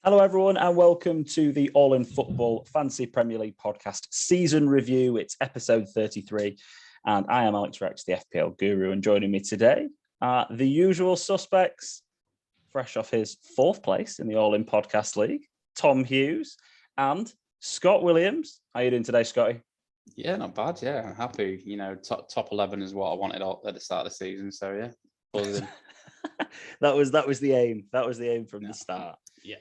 Hello, everyone, and welcome to the All in Football Fantasy Premier League podcast season review. It's episode 33, and I am Alex Rex, the FPL guru, and joining me today are the usual suspects, fresh off his fourth place in the All in Podcast League, Tom Hughes and Scott Williams. How are you doing today, Scotty? Yeah, not bad. Yeah, I'm happy. You know, top 11 is what I wanted at the start of the season. So yeah, buzzing. that was the aim. That was the aim from the start. Yeah.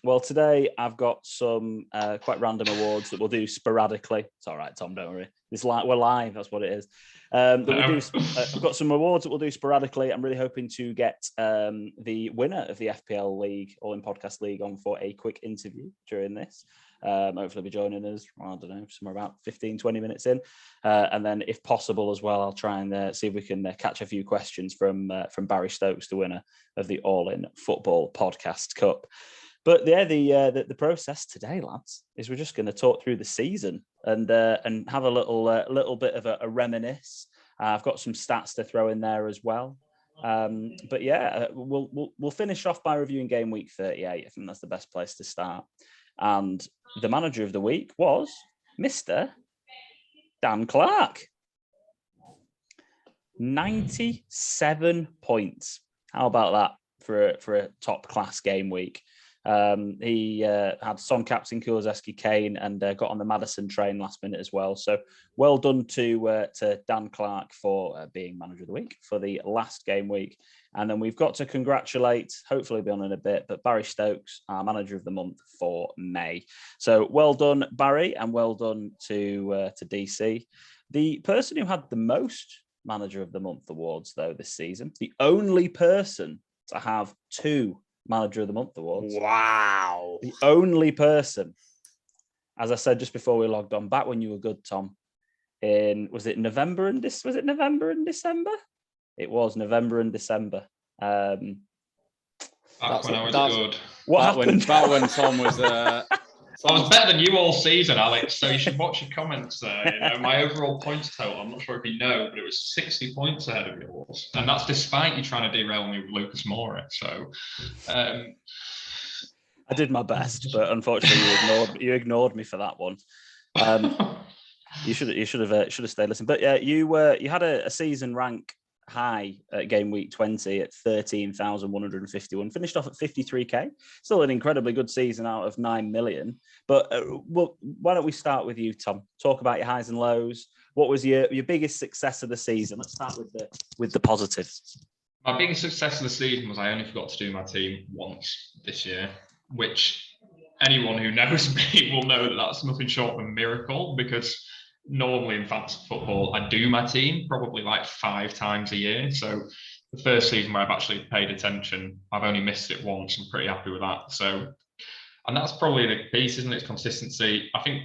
Well, today I've got some quite random awards that we'll do sporadically. It's all right, Tom. Don't worry. We're live. That's what it is. I've got some awards that we'll do sporadically. I'm really hoping to get the winner of the FPL League, All in Podcast League, on for a quick interview during this. Hopefully be joining us, I don't know, somewhere about 15, 20 minutes in. And then if possible as well, I'll try and see if we can catch a few questions from Barry Stokes, the winner of the All in Football Podcast Cup. But yeah, the process today, lads, is we're just going to talk through the season and have a little bit of a reminisce. I've got some stats to throw in there as well. But yeah, we'll finish off by reviewing game week 38. I think that's the best place to start. And the manager of the week was Mr. Dan Clark. 97 points. How about that for a top class game week? He had Son, captain, Kulusevski, Kane, and got on the Maddison train last minute as well. So well done to Dan Clark for being manager of the week for the last game week. And then we've got to congratulate, hopefully be on in a bit, but Barry Stokes, our manager of the month for May. So well done, Barry, and well done to DC. The person who had the most manager of the month awards, though, this season, the only person to have two Manager of the Month awards. Wow. The only person, as I said just before we logged on, back when you were good, Tom, was it November and December? It was November and December. Back when I was good. What happened? Back when Tom was... I was better than you all season, Alex, so you should watch your comments there. You know, my overall points total, I'm not sure if you know, but it was 60 points ahead of yours. And that's despite you trying to derail me with Lucas Moura. So I did my best, but unfortunately you ignored me for that one. You should have stayed listening. But yeah, you had a season rank high at game week 20 at 13,151, finished off at 53k. Still an incredibly good season out of 9 million. But why don't we start with you, Tom? Talk about your highs and lows. What was your biggest success of the season? Let's start with the positives. My biggest success of the season was I only forgot to do my team once this year, which anyone who knows me will know that that's nothing short of a miracle, because normally in fantasy football, I do my team probably like 5 times a year. So the first season where I've actually paid attention, I've only missed it once. I'm pretty happy with that. So, and that's probably the piece, isn't it? It's consistency. I think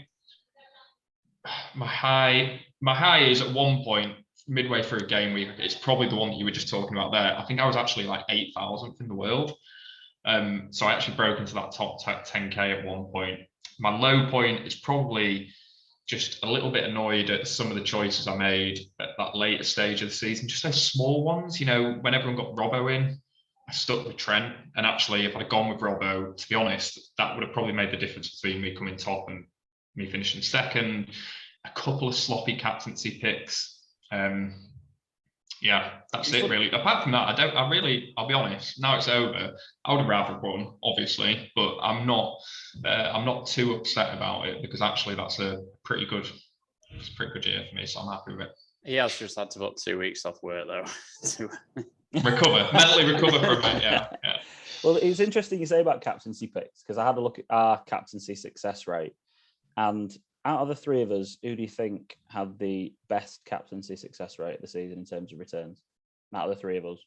my high is at one point, midway through a game week, it's probably the one that you were just talking about there. I think I was actually like 8,000th in the world. So I actually broke into that top 10k at one point. My low point is probably just a little bit annoyed at some of the choices I made at that later stage of the season, just those small ones. You know, when everyone got Robbo in, I stuck with Trent. And actually, if I'd gone with Robbo, to be honest, that would have probably made the difference between me coming top and me finishing second. A couple of sloppy captaincy picks. Yeah, that's it really. Apart from that, I'll be honest, now it's over, I would have rather won, obviously, but I'm not too upset about it, because actually that's a pretty good year for me, so I'm happy with it. He has just had to book 2 weeks off work though. mentally recover from it, yeah. Well, it's interesting you say about captaincy picks, because I had a look at our captaincy success rate, and out of the three of us, who do you think had the best captaincy success rate of the season in terms of returns? Out of the three of us.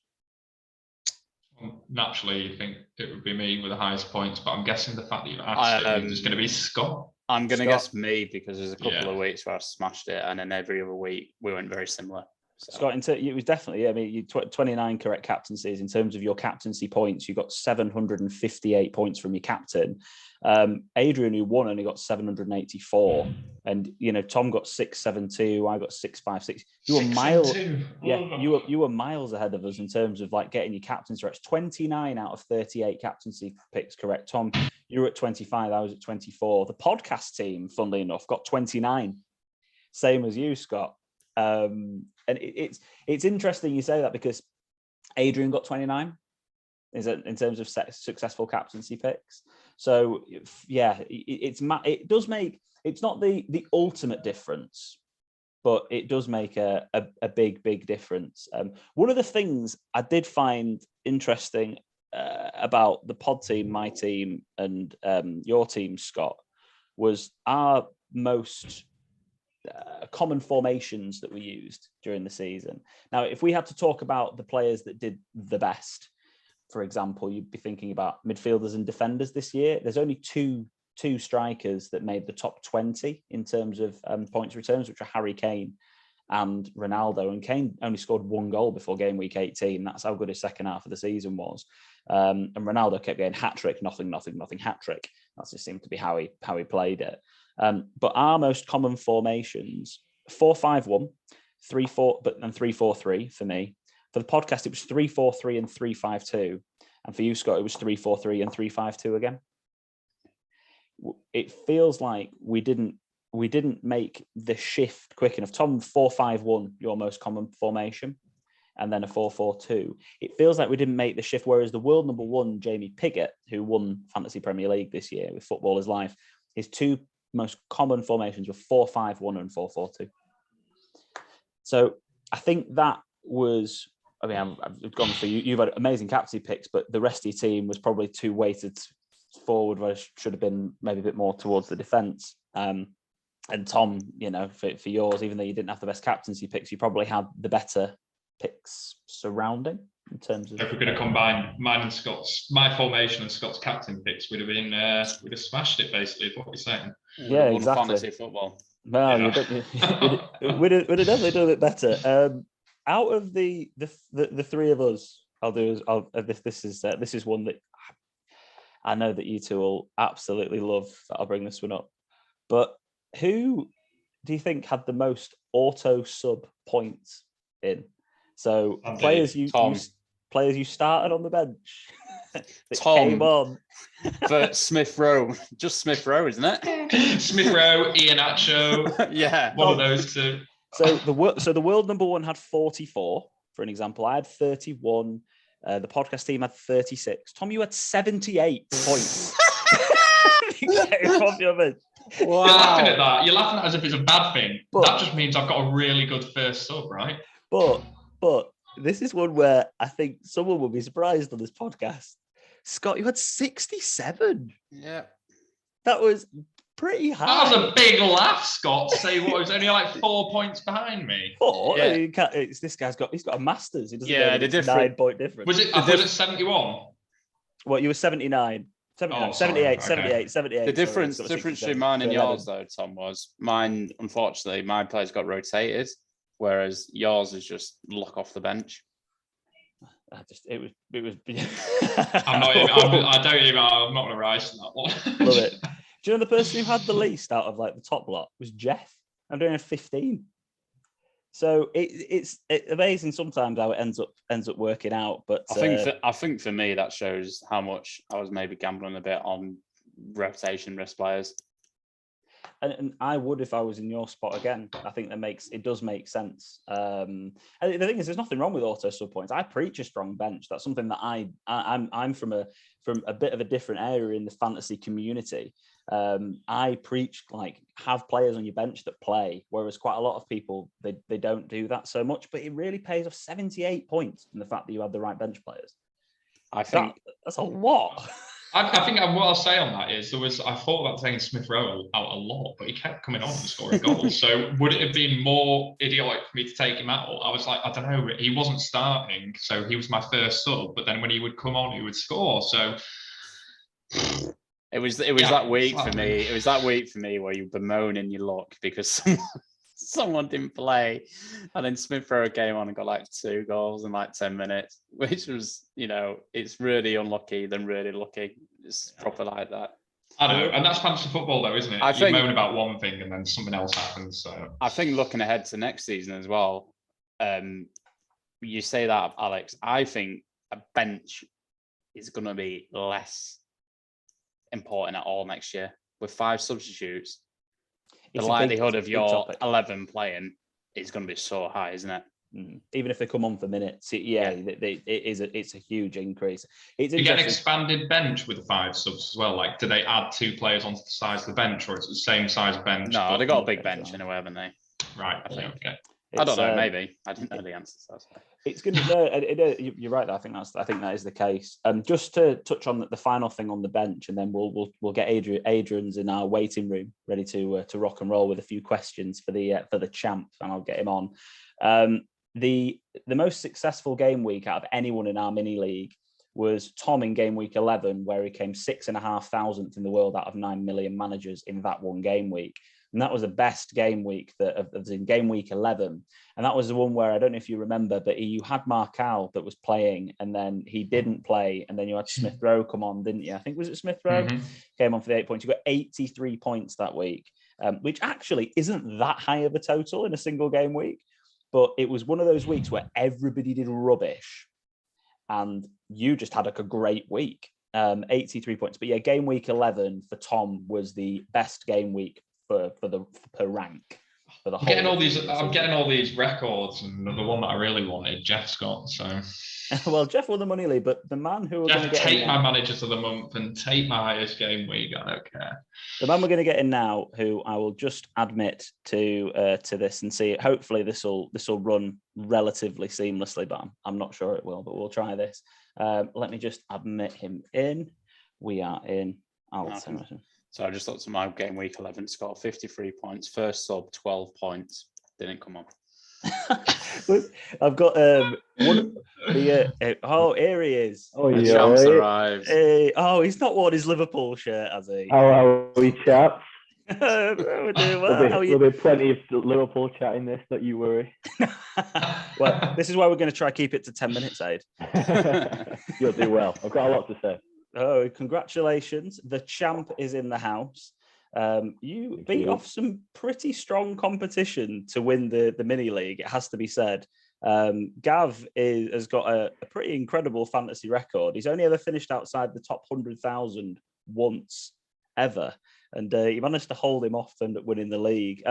Naturally, you think it would be me with the highest points, but I'm guessing the fact that you've asked it is going to be Scott. I'm going to guess me, because there's a couple of weeks where I smashed it, and then every other week we went very similar. So. Scott, it was definitely, I mean, you 29 correct captaincies. In terms of your captaincy points, you got 758 points from your captain. Adrian, who won, only got 784. And, Tom got 672. I got 656. You were miles. Yeah, you were miles ahead of us in terms of like getting your captaincy correct. 29 out of 38 captaincy picks correct. Tom, you were at 25. I was at 24. The podcast team, funnily enough, got 29. Same as you, Scott. And it's interesting you say that, because Adrian got 29 in terms of successful captaincy picks. So yeah, it does make, it's not the ultimate difference, but it does make a big difference. One of the things I did find interesting about the pod team, my team, and your team, Scott, was our most common formations that we used during the season. Now, if we had to talk about the players that did the best, for example, you'd be thinking about midfielders and defenders this year. There's only two strikers that made the top 20 in terms of points returns, which are Harry Kane and Ronaldo. And Kane only scored one goal before game week 18. That's how good his second half of the season was. And Ronaldo kept getting hat-trick, nothing, hat-trick. That just seemed to be how he played it. But our most common formations, 4-5-1, 3-4, but then 3-4-3 for me. For the podcast, it was 3-4-3 and 3-5-2. And for you, Scott, it was 3-4-3 and 3-5-2 again. It feels like we didn't make the shift quick enough. Tom, 4-5-1, your most common formation, and then a 4-4-2. It feels like we didn't make the shift, whereas the world number one, Jamie Piggott, who won Fantasy Premier League this year with Football is Life, his two most common formations were 4-5-1 and 4-4-2. So I think that was, I mean, I've gone for you. You've had amazing captaincy picks, but the rest of your team was probably too weighted forward, where it should have been maybe a bit more towards the defence. And Tom, for yours, even though you didn't have the best captaincy picks, you probably had the better picks surrounding in terms of. If we're going to combine mine and Scott's, my formation and Scott's captain picks, we'd have smashed it, basically, is what you're saying. Yeah, exactly. Fantasy football. Well, yeah. we'd have definitely done it better. Out of the three of us, this is one that I know that you two will absolutely love. That I'll bring this one up. But who do you think had the most auto sub points in? So players you started on the bench that Tom, came on. For Smith Rowe, just Smith Rowe, isn't it? Smith Rowe, Ian Acho. Yeah, one of those two. So the world number one had 44, for an example. I had 31. The podcast team had 36. Tom, you had 78 points. Wow. You're laughing at that. You're laughing at it as if it's a bad thing. But that just means I've got a really good first sub, right? But this is one where I think someone will be surprised on this podcast. Scott, you had 67. Yeah. That was pretty high. That was a big laugh, Scott, to say what was only like 4 points behind me. But yeah. This guy's got a master's. He doesn't know the 9-point difference. Was it 71? What, you were 79? 78, okay. 78. The difference between mine and yours, though, Tom, was mine, unfortunately, my players got rotated, whereas yours is just lock off the bench. It was. I'm not going to rise to that one. Love it. Do you know the person who had the least out of like the top lot was Jeff? I'm doing a 15. So it's amazing sometimes how it ends up working out. But I think for me that shows how much I was maybe gambling a bit on rotation risk players. And I would if I was in your spot again. I think it does make sense. And the thing is, there's nothing wrong with auto sub points. I preach a strong bench. That's something that I'm from a bit of a different area in the fantasy community. I preach like have players on your bench that play, whereas quite a lot of people they don't do that so much. But it really pays off 78 points in the fact that you have the right bench players. I think that's a lot. I think what I'll say on that is I thought about taking Smith Rowe out a lot, but he kept coming on and scoring goals. So would it have been more idiotic for me to take him out? I was like, I don't know. He wasn't starting, so he was my first sub. But then when he would come on, he would score. So it was that week for me. It was that week for me where you bemoaning your luck because someone didn't play, and then Smith Rowe came on and got like 2 goals in like 10 minutes, which was, it's really unlucky than really lucky. It's proper like that. I don't know, and that's fantasy football, though, isn't it? You moan about one thing and then something else happens. So I think looking ahead to next season as well, you say that, Alex. I think a bench is going to be less important at all next year with 5 substitutes. The likelihood of your 11 playing is going to be so high, isn't it? Even if they come on for minutes, it's a huge increase. It's you get an expanded bench with 5 subs as well. Like, do they add 2 players onto the size of the bench, or is it the same size bench? No, they got a big bench anyway, haven't they? Right. I think. Okay. I don't know. Maybe I didn't know the answers. It's going to. You're right. I think that is the case. Just to touch on the final thing on the bench, and then we'll get Adrian's in our waiting room ready to rock and roll with a few questions for the champ, and I'll get him on. The most successful game week out of anyone in our mini league was Tom in game week 11, where he came 6,500th in the world out of 9 million managers in that one game week. And that was the best game week that was in game week 11. And that was the one where, I don't know if you remember, but you had Marcal that was playing and then he didn't play. And then you had Smith Rowe come on, didn't you? I think, was it Smith Rowe? Mm-hmm. Came on for the 8 points. You got 83 points that week, which actually isn't that high of a total in a single game week. But it was one of those weeks where everybody did rubbish and you just had a great week. 83 points. But yeah, game week 11 for Tom was the best game week per rank for the whole. I'm getting all these records, and the one that I really wanted, Jeff's got. So, well, Jeff won the money league, but the man who Jeff take my managers of the month and take my highest game week. I don't care. The man we're going to get in now, who I will just admit to this and see. Hopefully, this will run relatively seamlessly, but I'm not sure it will. But we'll try this. Let me just admit him in. We are in. So I just looked at my game week 11, scored 53 points. First sub, 12 points. Didn't come on. I've got one. Here he is. Oh, yeah. The champ's arrived. He's not worn his Liverpool shirt, has he? How are we, chaps? We're doing well. There'll be plenty of Liverpool chat in this, don't you worry. Well, this is why we're going to try to keep it to 10 minutes, Aid. You'll do well. I've got a lot to say. Oh, congratulations. The champ is in the house. You beat off some pretty strong competition to win the mini league, it has to be said. Gav has got a pretty incredible fantasy record. He's only ever finished outside the top 100,000 once ever. And you managed to hold him off and winning the league.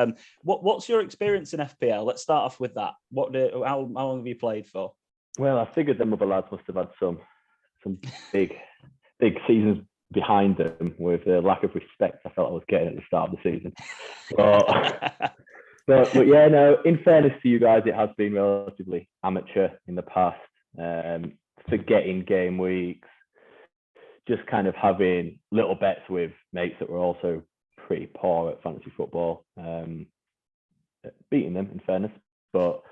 What's your experience in FPL? Let's start off with that. How long have you played for? Well, I figured them other lads must have had some big seasons behind them with the lack of respect I felt I was getting at the start of the season. But yeah, no, in fairness to you guys, it has been relatively amateur in the past. Forgetting game weeks, just kind of having little bets with mates that were also pretty poor at fantasy football, beating them in fairness. But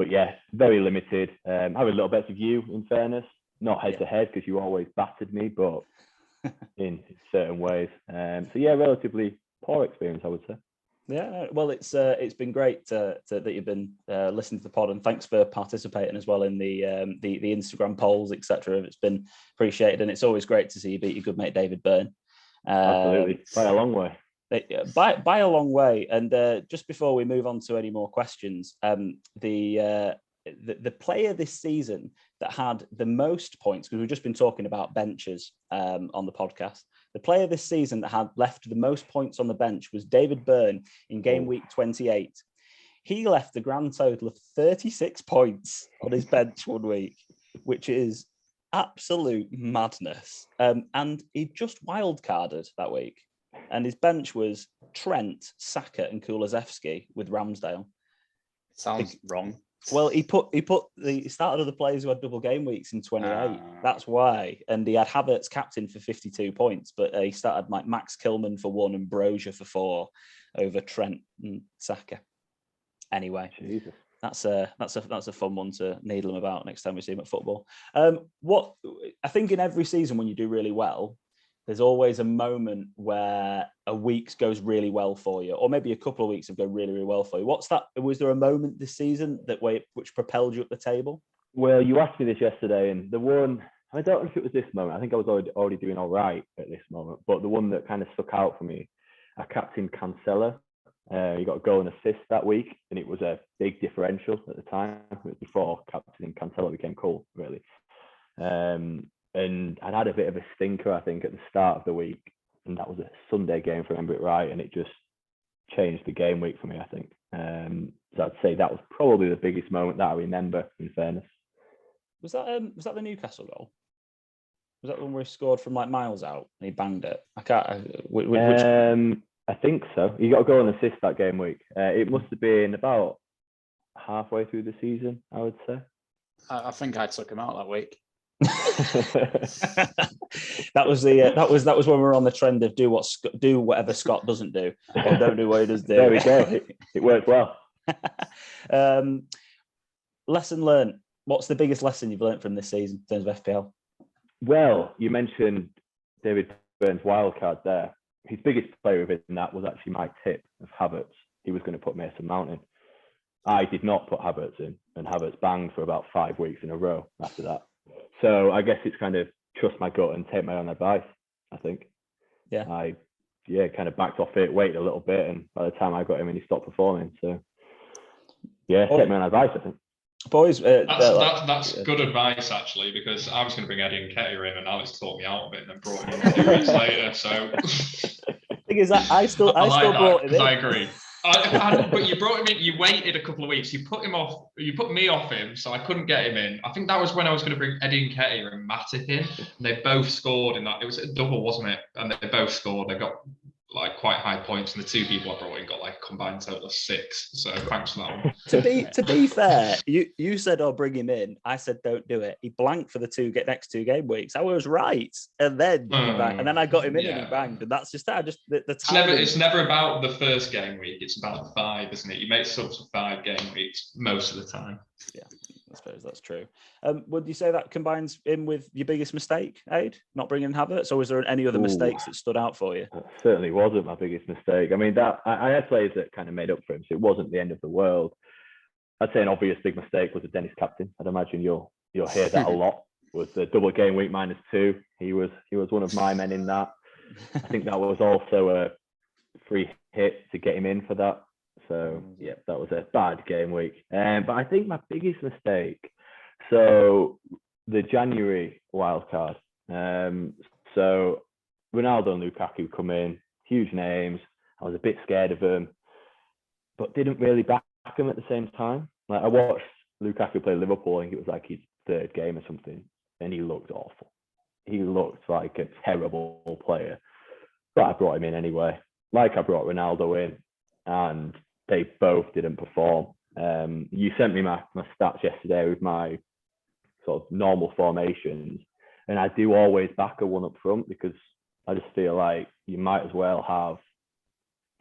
yeah, very limited. Having little bets with you in fairness. Not head to head because you always battered me, but in certain ways. So yeah, relatively poor experience, I would say. Yeah, well, it's been great that you've been listening to the pod, and thanks for participating as well in the Instagram polls, etc. It's been appreciated, and it's always great to see you beat your good mate David Byrne. Absolutely, by a long way. By a long way. And just before we move on to any more questions, the player this season that had the most points, because we've just been talking about benches on the podcast, the player this season that had left the most points on the bench was David Byrne in game week 28. He left the grand total of 36 points on his bench one week, which is absolute madness. And he just wildcarded that week. And his bench was Trent, Saka and Kulusevski with Ramsdale. Sounds wrong. Well, he started other players who had double game weeks in 28. That's why. And he had Havertz captain for 52 points, but he started like Max Kilman for 1 and Brozier for 4 over Trent and Saka. Anyway, Jesus. That's a fun one to needle him about next time we see him at football. What I think in every season when you do really well, there's always a moment where a week goes really well for you, or maybe a couple of weeks have gone really, really well for you. What's that? Was there a moment this season which propelled you up the table? Well, you asked me this yesterday, and the one, I don't know if it was this moment. I think I was already doing all right at this moment, but the one that kind of stuck out for me, I captained Cancelo. He got a goal and assist that week, and it was a big differential at the time. It was before captaining Cancelo became cool, really. And I'd had a bit of a stinker, I think, at the start of the week, and that was a Sunday game, if I remember it right, and it just changed the game week for me, I think. So I'd say that was probably the biggest moment that I remember, in fairness. Was that the Newcastle goal? Was that the one where he scored from like miles out and he banged it? I think so. He got a goal and assist that game week. It must have been about halfway through the season, I would say. I think I took him out that week. that was when we were on the trend of do whatever Scott doesn't do, or don't do what he does do. There we go. It worked well. Lesson learned. What's the biggest lesson you've learned from this season in terms of FPL? Well, you mentioned David Byrne's wildcard there. His biggest player within that was actually my tip of Havertz. He was going to put Mason Mount in. I did not put Havertz in, and Havertz banged for about 5 weeks in a row after that. So I guess it's kind of trust my gut and take my own advice, I think. Yeah. I kind of backed off it, waited a little bit, and by the time I got him in, he stopped performing. So take my own advice, I think. Boys, that's good advice, actually, because I was going to bring Eddie and Nketiah in, and Alex talked me out of it and then brought him in a few weeks later. So the thing is that I still brought him in. I agree. But you brought him in. You waited a couple of weeks. You put him off. You put me off him, so I couldn't get him in. I think that was when I was going to bring Eddie and Nketiah and Matip in, and they both scored in that. It was a double, wasn't it? And they both scored. They got like quite high points, and the two people I brought in got like a combined total of 6. So thanks for that one. To be fair, you said I'll bring him in. I said don't do it. He blanked for the next 2 game weeks. I was right, and then he banged, and then I got him in and he banged, and that's just that. Just the it's never about the first game week. It's about the 5, isn't it? You make subs for 5 game weeks most of the time. Yeah, I suppose that's true. Would you say that combines in with your biggest mistake, Aid, not bringing Havertz, or was there any other mistakes that stood out for you? That certainly wasn't my biggest mistake. I mean, that I had players that kind of made up for him, so it wasn't the end of the world. I'd say an obvious big mistake was a Dennis captain. I'd imagine you'll hear that a lot. Was the double game week -2. He was one of my men in that. I think that was also a free hit to get him in for that. So yeah, that was a bad game week. But I think my biggest mistake, so the January wildcard. So Ronaldo and Lukaku come in, huge names. I was a bit scared of them, but didn't really back them at the same time. Like I watched Lukaku play Liverpool, I think it was like his 3rd game or something, and he looked awful. He looked like a terrible player. But I brought him in anyway. Like I brought Ronaldo in, and they both didn't perform. You sent me my stats yesterday with my sort of normal formations, and I do always back a one up front because I just feel like you might as well have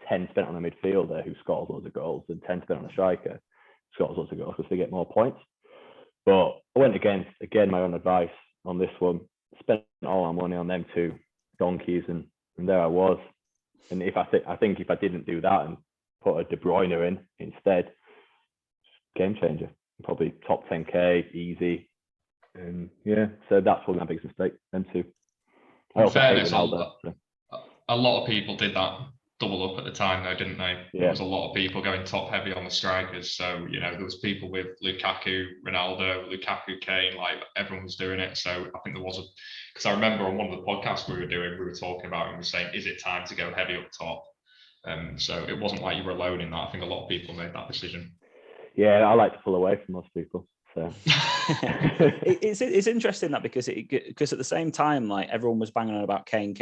10 spent on a midfielder who scores loads of goals than 10 spent on a striker who scores loads of goals because they get more points. But I went against, again, my own advice on this one, spent all our money on them 2 donkeys, and there I was. And if I think if I didn't do that and put a De Bruyne in instead, game changer. Probably top 10k, easy. So that's probably my biggest mistake. Them 2. In fairness, a lot of people did that double up at the time, though, didn't they? Yeah. There was a lot of people going top heavy on the strikers. So there was people with Lukaku, Ronaldo, Lukaku, Kane, like everyone was doing it. So I think there was because I remember on one of the podcasts we were doing, we were talking about and we were saying, is it time to go heavy up top? So it wasn't like you were alone in that. I think a lot of people made that decision. Yeah, I like to pull away from most people. So it's interesting that because at the same time, like everyone was banging on about Kane.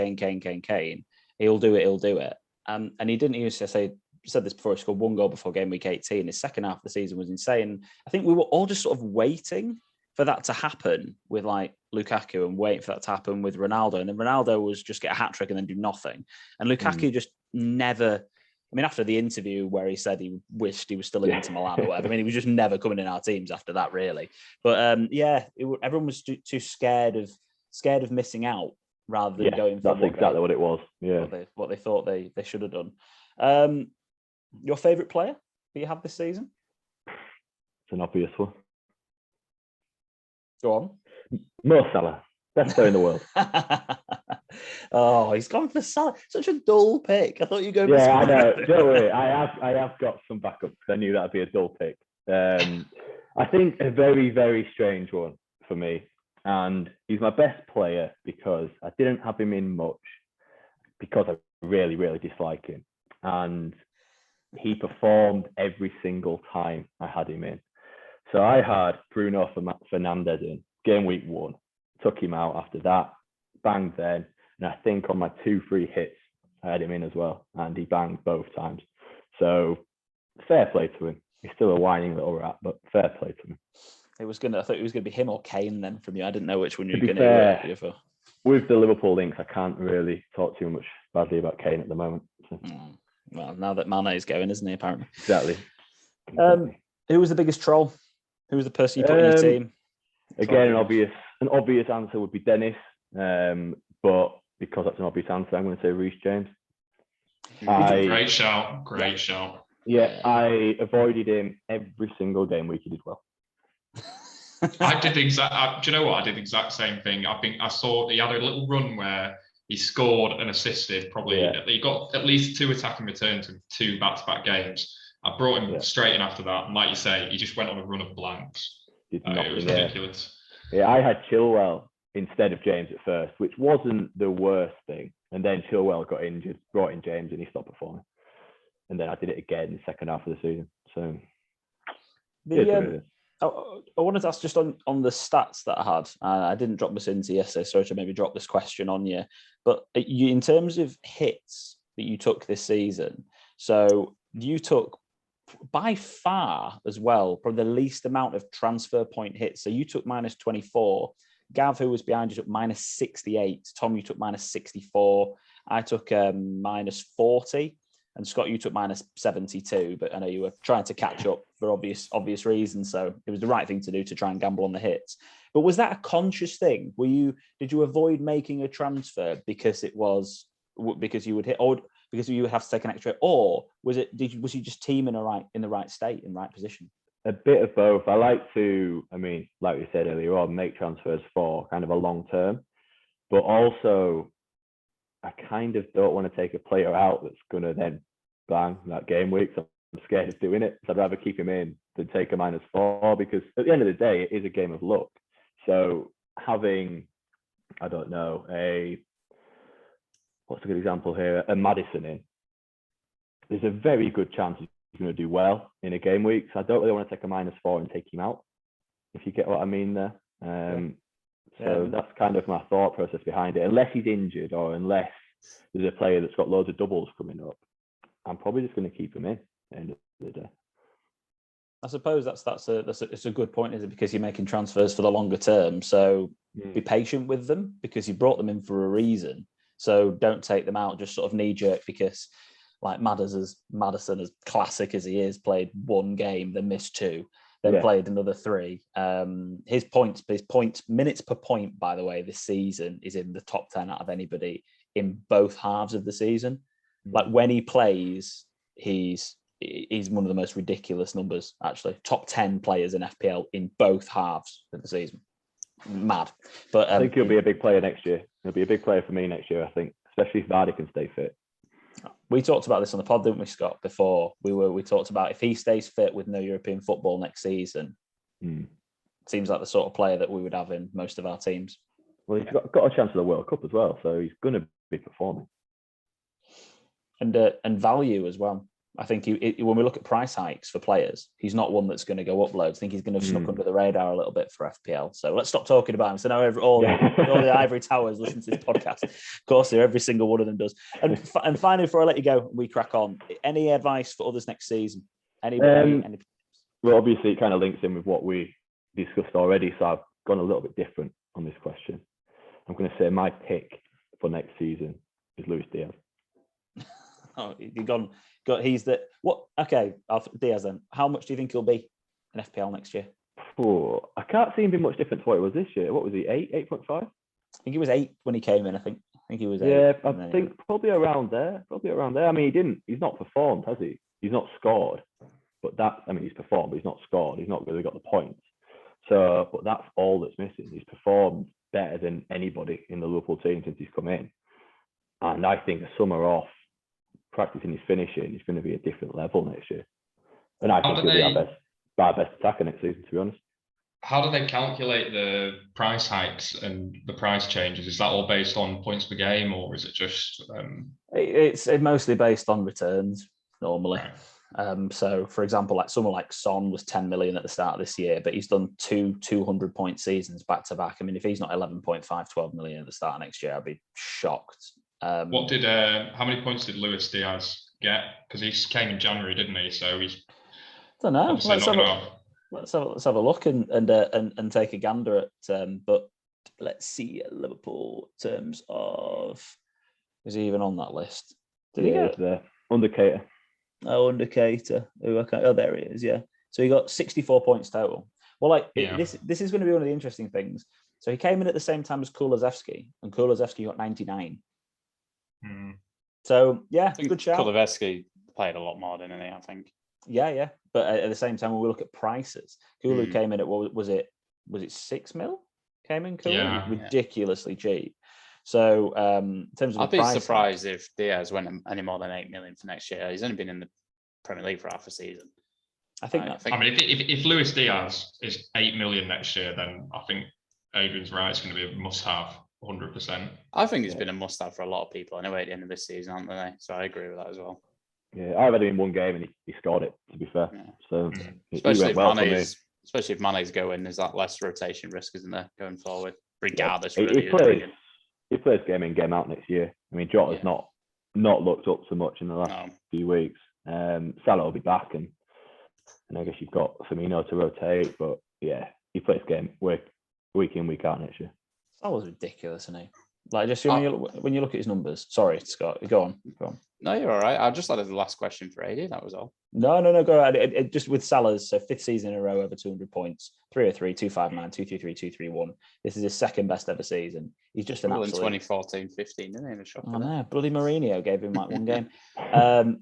He'll do it. And he didn't even say. Said this before. He scored 1 goal before game week 18. His second half of the season was insane. I think we were all just sort of waiting for that to happen with like Lukaku and waiting for that to happen with Ronaldo. And then Ronaldo was just get a hat trick and then do nothing. And Lukaku just never. I mean, after the interview where he said he wished he was still in Inter Milan or whatever, I mean, he was just never coming in our teams after that, really. But everyone was too scared of missing out rather than going for that's exactly what it was. Yeah, what they thought they should have done. Your favourite player that you have this season? It's an obvious one. Go on. Mo Salah, best player in the world. Oh, he's gone for Salah. Such a dull pick. I thought you go. Yeah, I know. Don't worry. I have got some backups because I knew that'd be a dull pick. I think a very, very strange one for me. And he's my best player because I didn't have him in much because I really, really dislike him. And he performed every single time I had him in. So I had Bruno Fernandes in game week 1, took him out after that, banged then. And I think on my 2-3 hits, I had him in as well. And he banged both times. So fair play to him. He's still a whining little rat, but fair play to him. I thought it was going to be him or Kane then from you. I didn't know which one you were going to go for. With the Liverpool links, I can't really talk too much badly about Kane at the moment. So. Well, now that Mane is going, isn't he, apparently? Exactly. Who was the biggest troll? Who was the person you put in your team? Again, an obvious answer would be Dennis. But because that's an obvious answer, I'm going to say Reece James. Great shout. Yeah, I avoided him every single game week. He did well. I did the exact. Do you know what? I did the exact same thing. I saw he had a little run where he scored and assisted. He got at least 2 attacking returns in 2 back-to-back games. I brought him straight in after that, and like you say, he just went on a run of blanks. It was ridiculous. Yeah, I had Chilwell instead of James at first, which wasn't the worst thing. And then Chilwell got injured, brought in James, and he stopped performing. And then I did it again in the second half of the season. So I wanted to ask just on the stats that I had. I didn't drop this into yesterday, sorry to maybe drop this question on you. But you, in terms of hits that you took this season, so you took by far as well probably the least amount of transfer point hits. So you took -24. Gav, who was behind you, took -68. Tom, you took -64. I took -40. And Scott, you took -72, but I know you were trying to catch up for obvious reasons. So it was the right thing to do to try and gamble on the hits. But was that a conscious thing? Did you avoid making a transfer because you would hit, or because you would have to take an extra, or was you just teaming in the right state, in the right position? A bit of both. I like to, like we said earlier on, make transfers for kind of a long term, but also I kind of don't want to take a player out that's going to then bang that game week. So I'm scared of doing it. So I'd rather keep him in than take a -4 because at the end of the day, it is a game of luck. So having, I don't know, what's a good example here? A Maddison in. There's a very good chance he's going to do well in a game week. So I don't really want to take a -4 and take him out, if you get what I mean there. So that's kind of my thought process behind it. Unless he's injured or unless there's a player that's got loads of doubles coming up, I'm probably just going to keep him in at the end of the day. I suppose it's a good point, is it? Because you're making transfers for the longer term. So be patient with them because you brought them in for a reason. So don't take them out just sort of knee jerk because like Maddison, as classic as he is, played 1 game, then missed 2. Then played another 3. His points minutes per point, by the way, this season is in the top 10 out of anybody in both halves of the season. Like when he plays, he's one of the most ridiculous numbers, actually. Top 10 players in FPL in both halves of the season. Mad. But I think he'll be a big player next year. He'll be a big player for me next year, I think, especially if Vadi can stay fit. We talked about this on the pod, didn't we, Scott? Before we talked about if he stays fit with no European football next season, seems like the sort of player that we would have in most of our teams. Well, he's got a chance of the World Cup as well, so he's going to be performing. And value as well. I think when we look at price hikes for players, he's not one that's going to go up loads. I think he's going to snuck under the radar a little bit for FPL. So let's stop talking about him. So now all the ivory towers listen to this podcast. Of course, every single one of them does. And finally, before I let you go, we crack on. Any advice for others next season? Anybody? Well, obviously, it kind of links in with what we discussed already. So I've gone a little bit different on this question. I'm going to say my pick for next season is Luis Diaz. Oh, you've gone. He's the what? Okay, Diaz. Then, how much do you think he'll be in FPL next year? I can't see him being much different to what it was this year. What was he? 8.5? I think he was 8 when he came in. I think he was 8. Yeah, I think probably around there. I mean, he's not performed, has he? He's not scored. But he's performed, but he's not scored. He's not really got the points. So, but that's all that's missing. He's performed better than anybody in the Liverpool team since he's come in. And I think a summer off, practicing his finishing is going to be a different level next year. And I think he'll be our best attacker next season, to be honest. How do they calculate the price hikes and the price changes? Is that all based on points per game, or is it just? It's mostly based on returns normally. Right. So, for example, like someone like Son was 10 million at the start of this year, but he's done 200-point seasons back to back. I mean, if he's not 11.5, 12 million at the start of next year, I'd be shocked. How many points did Luis Diaz get? Because he came in January, didn't he? So he's. I don't know. Let's have a look and take a gander at. But let's see Liverpool in terms of. Is he even on that list? Did he get there? Undercater. Oh, Undercater. Oh, there he is. Yeah. So he got 64 points total. Well, this is going to be one of the interesting things. So he came in at the same time as Kulusevski, and Kulusevski got 99. So yeah, good shout. Kulusevski played a lot more, didn't he? I think. Yeah. But at the same time, when we look at prices, Kulu came in at what was it 6 mil? Came in Kulu, ridiculously cheap. So in terms of, I'd be surprised if Diaz went any more than 8 million for next year. He's only been in the Premier League for half a season. I think. I mean, if Luis Diaz is 8 million next year, then I think Adrian's right. It's going to be a must-have, 100%. I think it's been a must-have for a lot of people anyway at the end of this season, haven't they? So I agree with that as well. Yeah, I've had him in one game and he scored it, to be fair. Yeah. So especially if Mane's going, there's that less rotation risk, isn't there, going forward? Regardless, he plays game in, game out next year. I mean, Jota's not looked up so much in the last few weeks. Salah will be back, and I guess you've got Firmino to rotate, but yeah, he plays game week in, week out next year. That was ridiculous, isn't he? Like, just when you look at his numbers. Sorry, Scott, go on. No, you're all right. I just added the last question for AD. That was all. No, go ahead. Just with Salah's, so 5th season in a row over 200 points, 303, 259, 233, 231. This is his 2nd best ever season. He's just an absolute. In 2014-15, didn't he? In a shock. I know. Bloody Mourinho gave him like one game.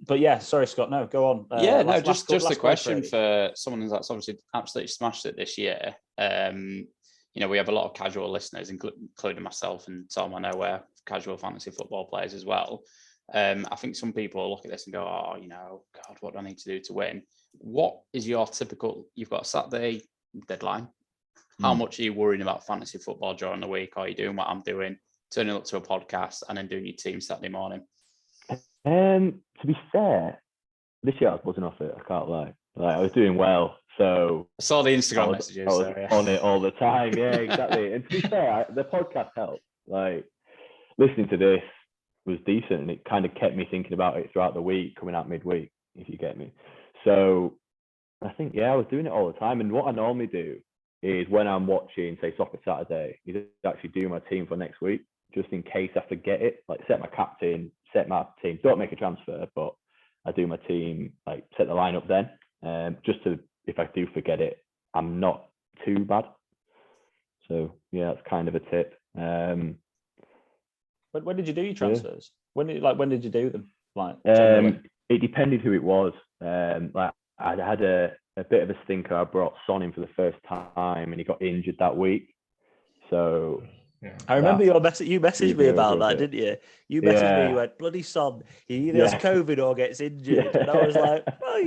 But yeah, sorry, Scott. No, go on. Just a question for someone that's obviously absolutely smashed it this year. We have a lot of casual listeners, including myself and Tom. I know we're casual fantasy football players as well. I think some people look at this and go, God, what do I need to do to win? What is your typical, you've got a Saturday deadline. How much are you worrying about fantasy football during the week? Are you doing what I'm doing, turning up to a podcast and then doing your team Saturday morning? To be fair, this year I was buzzing off it. I can't lie. I was doing well. So I saw the Instagram messages. I was on it all the time. Yeah, exactly. And to be fair, the podcast helped. Like, listening to this was decent, and it kind of kept me thinking about it throughout the week, coming out midweek, if you get me. So I think, I was doing it all the time. And what I normally do is when I'm watching, say, Soccer Saturday, is actually do my team for next week, just in case I forget it. Like, set my captain, set my team. Don't make a transfer, but I do my team, like, set the lineup then. Just to, if I do forget it, I'm not too bad. So yeah, that's kind of a tip. But when did you do your transfers? When did you do them? It depended who it was. Like, I had a bit of a stinker. I brought Son in for the first time, and he got injured that week. So I remember you messaged me about that, didn't you? You messaged me. You went, bloody Son. He either has COVID or gets injured, and I was like, well,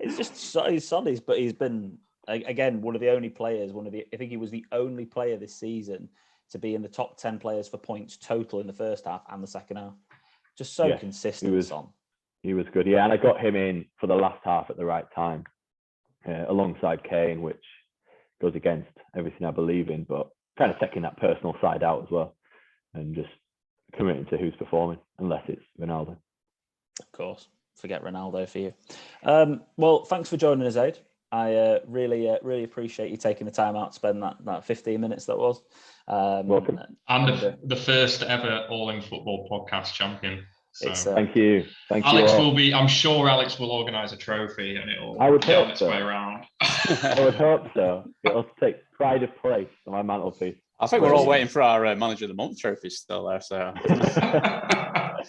it's just Son. But he's been again one of the only players. I think he was the only player this season to be in the top 10 players for points total in the first half and the second half. Just so consistent, Son. He was good, and I got him in for the last half at the right time, alongside Kane, which goes against everything I believe in, but kind of taking that personal side out as well, and just committing to who's performing, unless it's Ronaldo. Of course, forget Ronaldo for you. Well, thanks for joining us, Aid. I really appreciate you taking the time out to spend that 15 minutes that was. Welcome. And the first ever All In Football podcast champion. So thank you. Alex will be, I'm sure Alex will organise a trophy and it'll get on its way around. I would hope so. It'll take pride of place on my mantelpiece. I think we're all waiting for our Manager of the Month trophy still there. So, are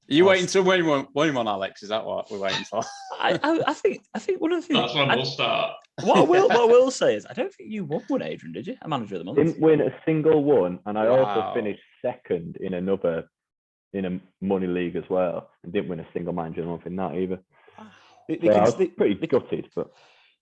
you waiting to win one, Alex? Is that what we're waiting for? I think one of the things That's when we'll start. What I will say is, I don't think you won one, Adrian, did you? A Manager of the Month. Didn't win a single one, and I also finished second in a money league as well, and didn't win a single Manager of the Month in that either. I was pretty gutted, but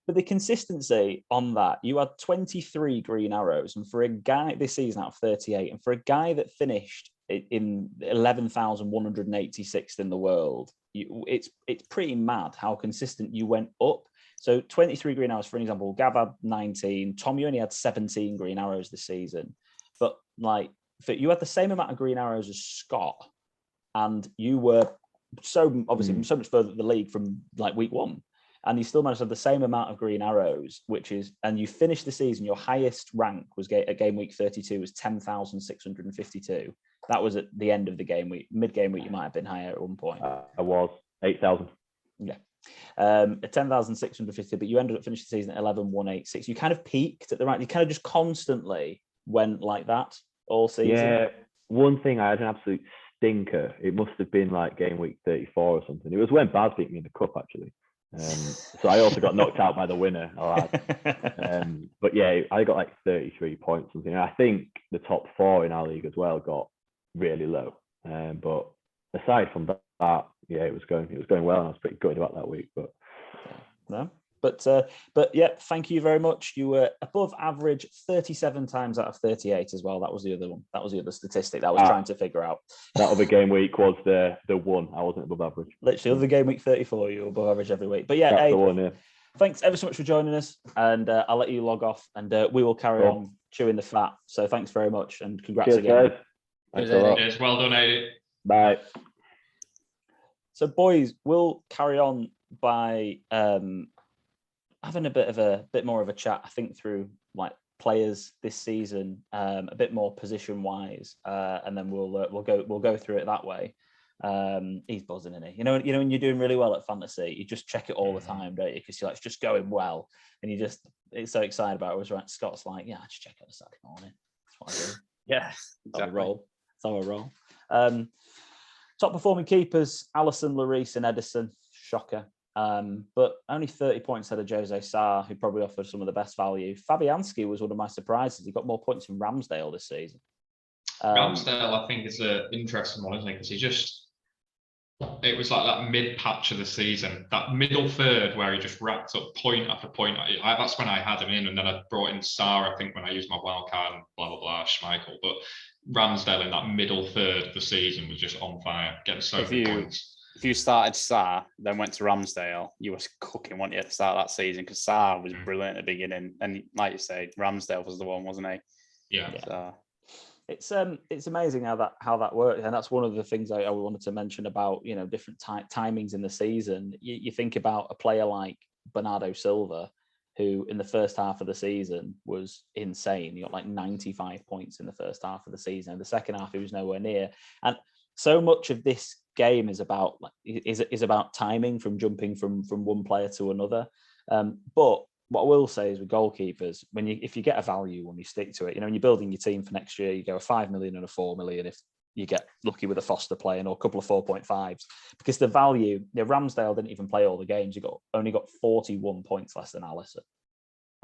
the consistency on that, you had 23 green arrows, and for a guy this season out of 38, and for a guy that finished in 11,186th in the world, it's pretty mad how consistent you went up. So 23 green arrows, for an example, Gav had 19, Tom, you only had 17 green arrows this season, but like you had the same amount of green arrows as Scott, and you were so much further the league from like week one, and you still managed to have the same amount of green arrows, and you finished the season, your highest rank was at game week 32 was 10,652. That was at the end of the game week. Mid-game week, you might have been higher at one point. I was 8,000. Yeah. At 10,650, but you ended up finishing the season at 11,186. You kind of peaked at the right, you kind of just constantly went like that all season. Yeah, one thing, I had an absolute stinker. It must have been like game week 34 or something. It was when Baz beat me in the cup, actually. So I also got knocked out by the winner. But yeah, I got like 33 points something. And I think the top 4 in our league as well got really low. But aside from that, yeah, it was going well, and I was pretty good about that week. But no, but yeah, thank you very much. You were above average 37 times out of 38 as well. That was the other one. That was the other statistic that I was trying to figure out. That other game week was the one. I wasn't above average. Literally, other game week 34, you were above average every week. But yeah, that's the one, yeah. Thanks ever so much for joining us, and I'll let you log off, and we will carry on chewing the fat. So thanks very much, and congrats again. Guys. Thanks a lot. Cheers. Well done, Eddie. Bye. So, boys, we'll carry on by having a bit more of a chat, I think, through like players this season, a bit more position wise, and then we'll go through it that way. He's buzzing, isn't he? You know, when you're doing really well at fantasy, you just check it all the time, don't you? Because you're like, it's just going well, and it's so excited about it. Whereas right, Scott's like, yeah, I just check it on a Saturday morning. That's what I do. Yeah, exactly. That's how I roll. Top performing keepers: Alisson, Lloris, and Edison. Shocker. But only 30 points ahead of Jose Sarr, who probably offered some of the best value. Fabianski was one of my surprises. He got more points in Ramsdale this season. Ramsdale, I think, is an interesting one, isn't it? Because it was like that mid patch of the season, that middle third where he just racked up point after point. That's when I had him in, and then I brought in Sarr, I think, when I used my wild card and blah, blah, blah, Schmeichel. But Ramsdale in that middle third of the season was just on fire, getting so many points. If you started Sarr, then went to Ramsdale, you were cooking, weren't you, at the start of that season? Because Sarr was brilliant at the beginning, and like you say, Ramsdale was the one, wasn't he? Yeah. So. It's amazing how that works, and that's one of the things I wanted to mention about different timings in the season. You think about a player like Bernardo Silva, who in the first half of the season was insane. He got like 95 points in the first half of the season. In the second half, he was nowhere near. And so much of this game is about about timing, from jumping from one player to another. But what I will say is with goalkeepers, if you get a value when you stick to it, when you're building your team for next year, you go a 5 million and a 4 million if you get lucky with a Foster playing, or a couple of 4.5s, because the value, Ramsdale didn't even play all the games. He only got 41 points less than Alisson,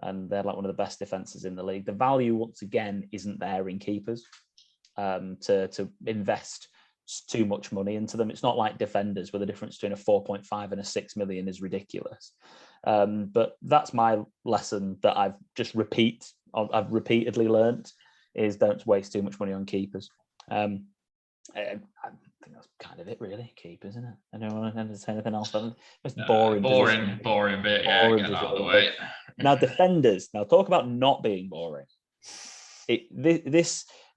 and they're like one of the best defenses in the league. The value, once again, isn't there in keepers to invest too much money into them. It's not like defenders, where the difference between a 4.5 and a 6 million is ridiculous. But that's my lesson that I've repeatedly learnt, is don't waste too much money on keepers. I think that's kind of it, really. Keepers, isn't it? I don't want to say anything else. It's boring bit. Yeah, get out of the way. Now, defenders. Now, talk about not being boring.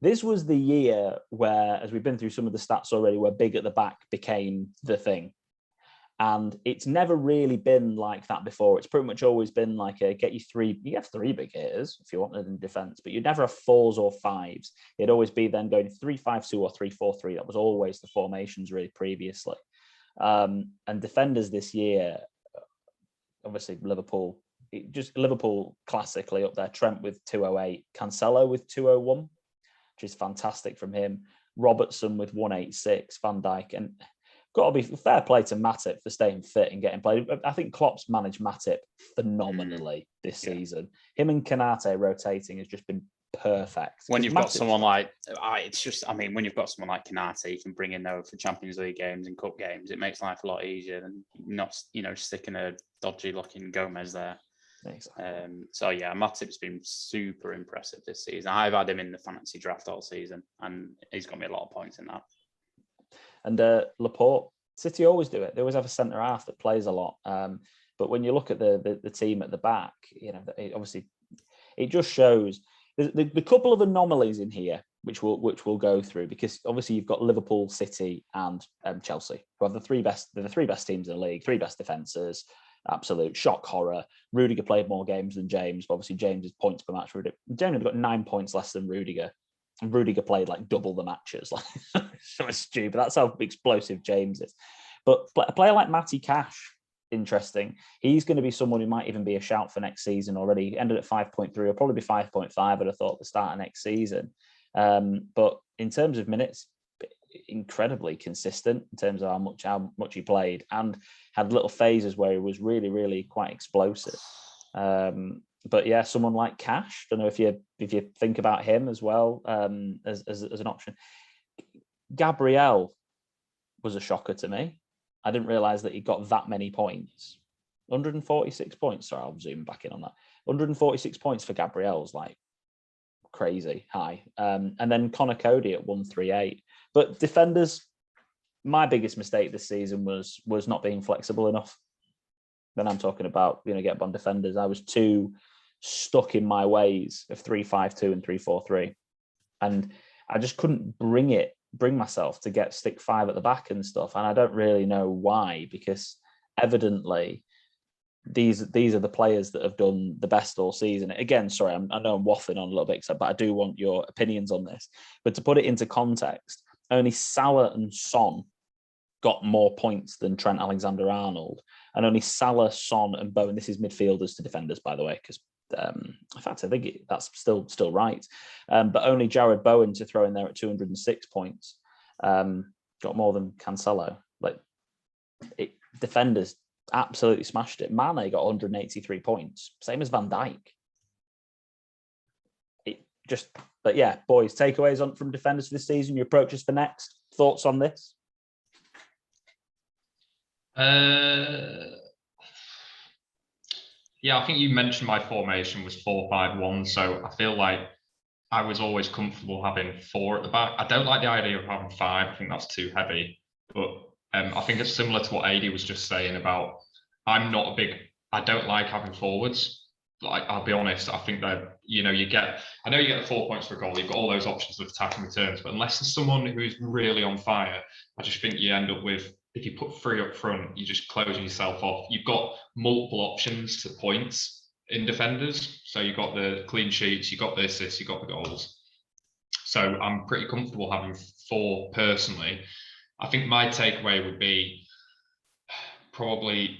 This was the year where, as we've been through some of the stats already, where big at the back became the thing. And it's never really been like that before. It's pretty much always been like you have three big hitters if you wanted in defence, but you'd never have 4s or 5s. It'd always be then going 3-5-2 or 3-4-3. That was always the formations really previously. And defenders this year, obviously Liverpool just Liverpool classically up there. Trent with 208, Cancelo with 201, which is fantastic from him. Robertson with 186, Van Dijk, and got to be fair play to Matip for staying fit and getting played. I think Klopp's managed Matip phenomenally this season. Him and Kanate rotating has just been perfect. When you've got someone like, it's just, I mean, when you've got someone like Kanate, you can bring in though for Champions League games and cup games. It makes life a lot easier than not, sticking a dodgy looking Gomez there. Exactly. So yeah, Matip's been super impressive this season. I've had him in the fantasy draft all season, and he's got me a lot of points in that. And Laporte, City always do it. They always have a centre half that plays a lot. But when you look at the team at the back, it just shows the couple of anomalies in here, which we'll go through, because obviously you've got Liverpool, City, and Chelsea, who have the three best teams in the league, three best defences. Absolute shock horror. Rudiger played more games than James, but obviously James's points per match. James got 9 points less than Rudiger, and Rudiger played like double the matches. Like, so stupid. That's how explosive James is. But a player like Matty Cash, interesting. He's going to be someone who might even be a shout for next season already. He ended at 5.3, or probably be 5.5. I'd have thought at the start of next season. But in terms of minutes, incredibly consistent in terms of how much he played, and had little phases where he was really, really quite explosive. But yeah, someone like Cash, don't know if you think about him as well as an option. Gabriel was a shocker to me. I didn't realise that he got that many points. 146 points. Sorry, I'll zoom back in on that. 146 points for Gabriel is like crazy high. And then Connor Cody at 138. But defenders, my biggest mistake this season was not being flexible enough. Then I'm talking about, get on defenders. I was too stuck in my ways of 3-5-2 and 3-4-3. And I just couldn't bring myself to stick five at the back and stuff. And I don't really know why, because evidently these are the players that have done the best all season. Again, sorry, I know I'm waffling on a little bit, but I do want your opinions on this. But to put it into context, only Salah and Son got more points than Trent Alexander-Arnold, and only Salah, Son, and Bowen. This is midfielders to defenders, by the way, because in fact I think that's still right. But only Jared Bowen, to throw in there at 206 points, got more than Cancelo. Defenders absolutely smashed it. Mane got 183 points, same as Van Dijk. But yeah, boys, takeaways from defenders for this season. Your approaches for next. Thoughts on this? Yeah, I think you mentioned my formation was 4-5-1, so I feel like I was always comfortable having four at the back. I don't like the idea of having five. I think that's too heavy. But I think it's similar to what AD was just saying about I don't like having forwards. Like, I'll be honest, I think that, you get the 4 points for a goal. You've got all those options of attacking returns, but unless there's someone who's really on fire, I just think you end up with, if you put three up front, you're just closing yourself off. You've got multiple options to points in defenders. So you've got the clean sheets, you've got the assists, you've got the goals. So I'm pretty comfortable having four personally. I think my takeaway would be probably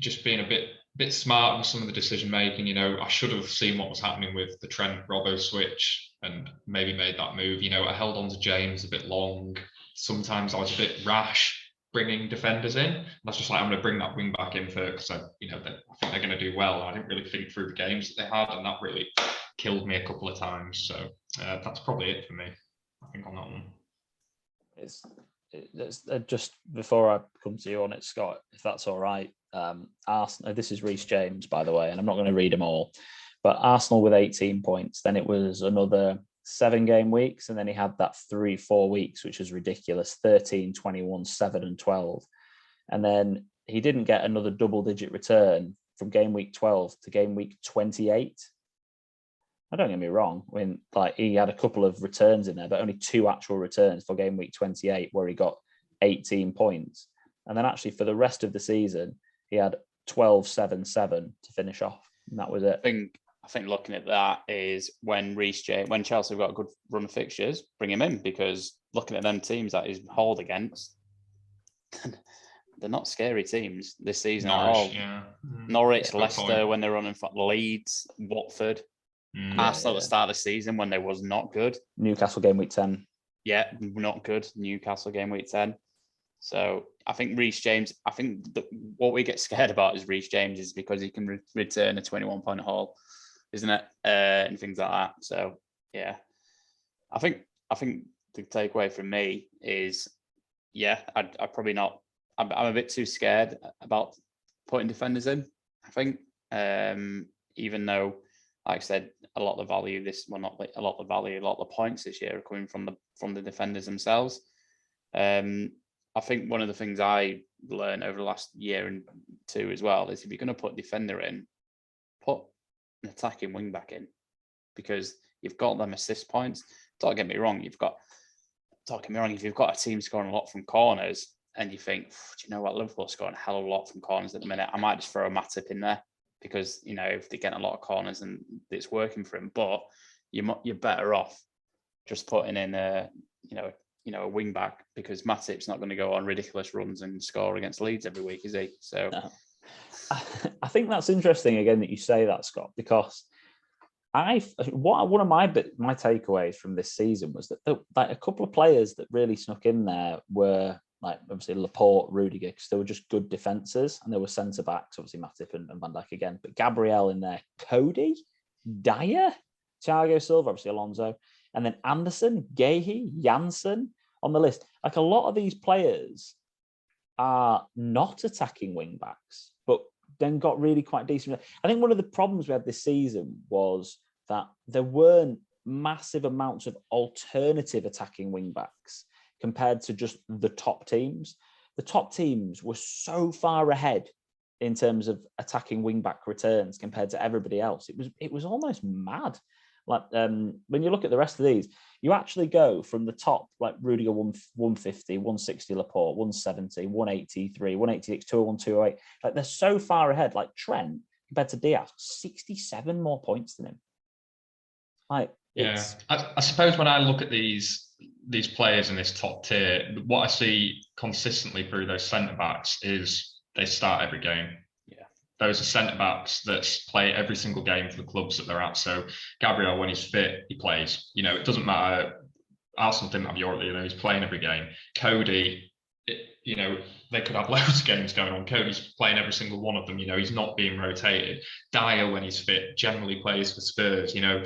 just being a bit smart with some of the decision making. I should have seen what was happening with the Trent Robbo switch and maybe made that move. I held on to James a bit long. Sometimes I was a bit rash bringing defenders in. And that's just like, I'm going to bring that wing back in because I think they're going to do well. I didn't really think through the games that they had, and that really killed me a couple of times. So that's probably it for me, I think, on that one. It's just before I come to you on it, Scott, if that's all right. Arsenal. This is Reece James, by the way, and I'm not going to read them all. But Arsenal with 18 points. Then it was another 7 game weeks, and then he had that 3-4 weeks, which was ridiculous. 13, 21, 7 and 12. And then he didn't get another double-digit return from game week 12 to game week 28. Don't get me wrong. I mean, he had a couple of returns in there, but only 2 actual returns for game week 28, where he got 18 points. And then actually for the rest of the season, he had 12, 7, 7 to finish off. And that was it. I think looking at that is when Chelsea have got a good run of fixtures, bring him in, because looking at them teams that he's hauled against, they're not scary teams this season at Norwich, all. yeah. Norwich, Good Leicester point. when they're running for Leeds, Watford, Arsenal at the start of the season when they was not good. Newcastle game week 10. Yeah, not good. Newcastle game week 10. So I think Reece James, what we get scared about is Reece James is because he can return a 21-point haul, isn't it? And things like that. So yeah, I think the takeaway from me is, yeah, I probably not. I'm a bit too scared about putting defenders in. I think, even though, like I said, a lot of the points this year are coming from the defenders themselves. I think one of the things I learned over the last year and two as well is if you're going to put defender in, put an attacking wing back in, because you've got them assist points. Don't get me wrong, if you've got a team scoring a lot from corners and you think, do you know what, Liverpool scoring a hell of a lot from corners at the minute, I might just throw a Matip in there because, you know, if they're getting a lot of corners and it's working for him, but you're better off just putting in a wing back, because Matip's not going to go on ridiculous runs and score against Leeds every week, is he? So no. I think that's interesting again that you say that, Scott, because one of my takeaways from this season was that like a couple of players that really snuck in there were like obviously Laporte, Rudiger, because they were just good defences, and there were centre backs, obviously Matip and Van Dijk again, but Gabriel in there, Cody, Dyer, Thiago Silva, obviously Alonso, and then Anderson, Gahey, Janssen on the list. Like a lot of these players are not attacking wing backs, but then got really quite decent. I think one of the problems we had this season was that there weren't massive amounts of alternative attacking wing backs compared to just the top teams. The top teams were so far ahead in terms of attacking wing back returns compared to everybody else. It was almost mad. Like when you look at the rest of these, you actually go from the top, like Rudiger 150, 160 Laporte, 170, 183, 186, 201, 208. Like they're so far ahead. Like Trent compared to Diaz, 67 more points than him. Like yeah, I suppose when I look at these players in this top tier, what I see consistently through those centre backs is they start every game. Those are centre backs that play every single game for the clubs that they're at. So Gabriel, when he's fit, he plays. You know, it doesn't matter. Arsenal didn't have Europe, you know, he's playing every game. Cody, you know, they could have loads of games going on. Cody's playing every single one of them. You know, he's not being rotated. Dyer, when he's fit, generally plays for Spurs. You know,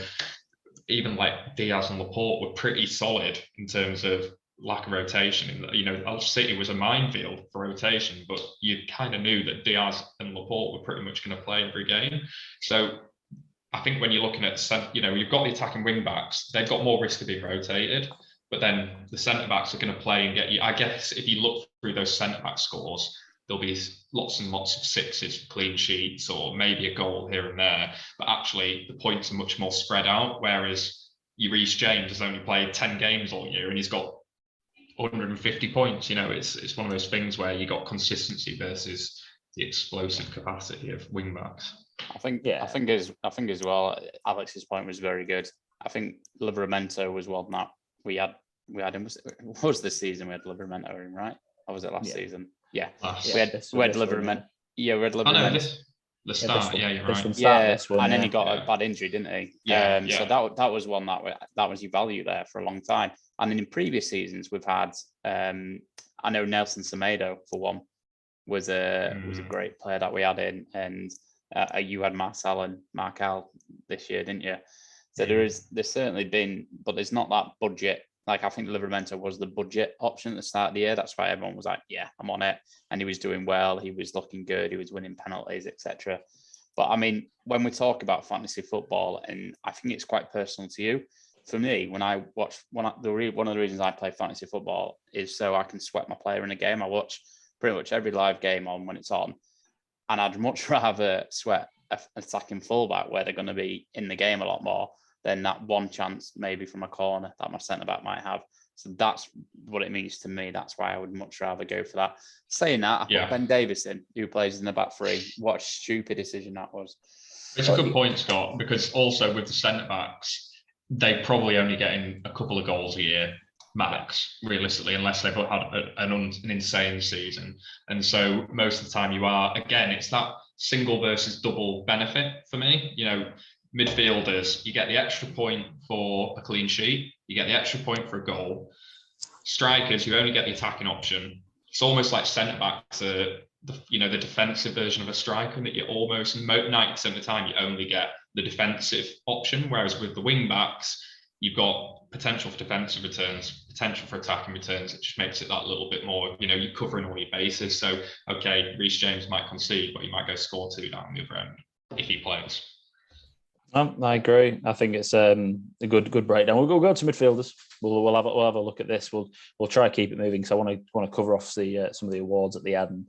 even like Diaz and Laporte were pretty solid in terms of lack of rotation. You know, City was a minefield for rotation, but you kind of knew that Diaz and Laporte were pretty much going to play every game. So I think when you're looking at, you know, you've got the attacking wing backs, they've got more risk of being rotated, but then the centre backs are going to play and get you. I guess if you look through those centre back scores, there'll be lots and lots of sixes, clean sheets, or maybe a goal here and there, but actually the points are much more spread out. Whereas Reece James has only played 10 games all year and he's got 150 points. You know, it's one of those things where you got consistency versus the explosive capacity of wing backs. I think as well, Alex's point was very good. I think Livramento was one that we had him. Was this season we had Livramento in, right? Or was it last season? Yeah. We had Livramento. Yeah, we had Livramento. The start, you're right. And then he got a bad injury, didn't he? So that was one that was your value there for a long time. And then in previous seasons, we've had, I know Nelson Semedo for one was a great player that we had in, and you had Marcal this year, didn't you? So there's certainly been, but there's not that budget. Like I think Livramento was the budget option at the start of the year. That's why everyone was like, yeah, I'm on it. And he was doing well. He was looking good. He was winning penalties, etc. But I mean, when we talk about fantasy football, and I think it's quite personal to you. For me, one of the reasons I play fantasy football is so I can sweat my player in a game. I watch pretty much every live game on when it's on. And I'd much rather sweat an attacking fullback where they're going to be in the game a lot more than that one chance maybe from a corner that my centre-back might have. So that's what it means to me. That's why I would much rather go for that. Saying that, I put Ben Davies in, who plays in the back three. What a stupid decision that was. It's a good point, Scott, because also with the centre-backs, they probably only getting a couple of goals a year. max, realistically, unless they've had an insane season. And so most of the time you are, again, it's that single versus double benefit for me. You know, midfielders, you get the extra point for a clean sheet, you get the extra point for a goal. Strikers, you only get the attacking option. It's almost like centre backs are the defensive version of a striker, that you almost 90% of the time you only get the defensive option, whereas with the wing backs, you've got potential for defensive returns, potential for attacking returns. It just makes it that little bit more, you're covering all your bases. So, okay, Reece James might concede, but he might go score 2 down the other end if he plays. I agree. I think it's a good breakdown. We'll go to midfielders. We'll have a look at this. We'll try to keep it moving because I want to cover off some of the awards at the end.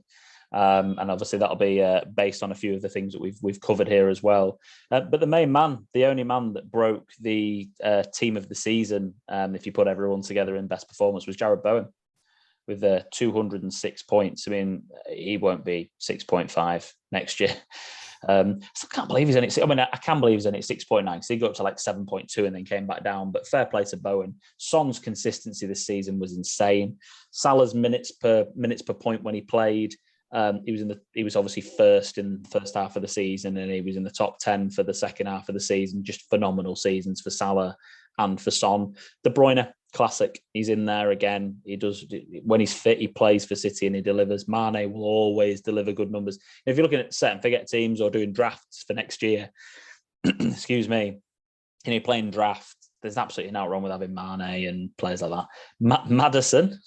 And obviously that'll be based on a few of the things that we've covered here as well. But the main man, the only man that broke the team of the season, if you put everyone together in best performance, was Jarrod Bowen with 206 points. I mean, he won't be 6.5 next year. I still can't believe he's in it. I mean, I can believe he's in it 6.9. So he got up to like 7.2 and then came back down. But fair play to Bowen. Son's consistency this season was insane. Salah's minutes per point when he played. He was obviously first in the first half of the season, and he was in the top 10 for the second half of the season. Just phenomenal seasons for Salah and for Son. De Bruyne, classic. He's in there again. He does, when he's fit, he plays for City and he delivers. Mane will always deliver good numbers. If you're looking at set and forget teams or doing drafts for next year, excuse me, and you're playing draft, there's absolutely no wrong with having Mane and players like that. Maddison,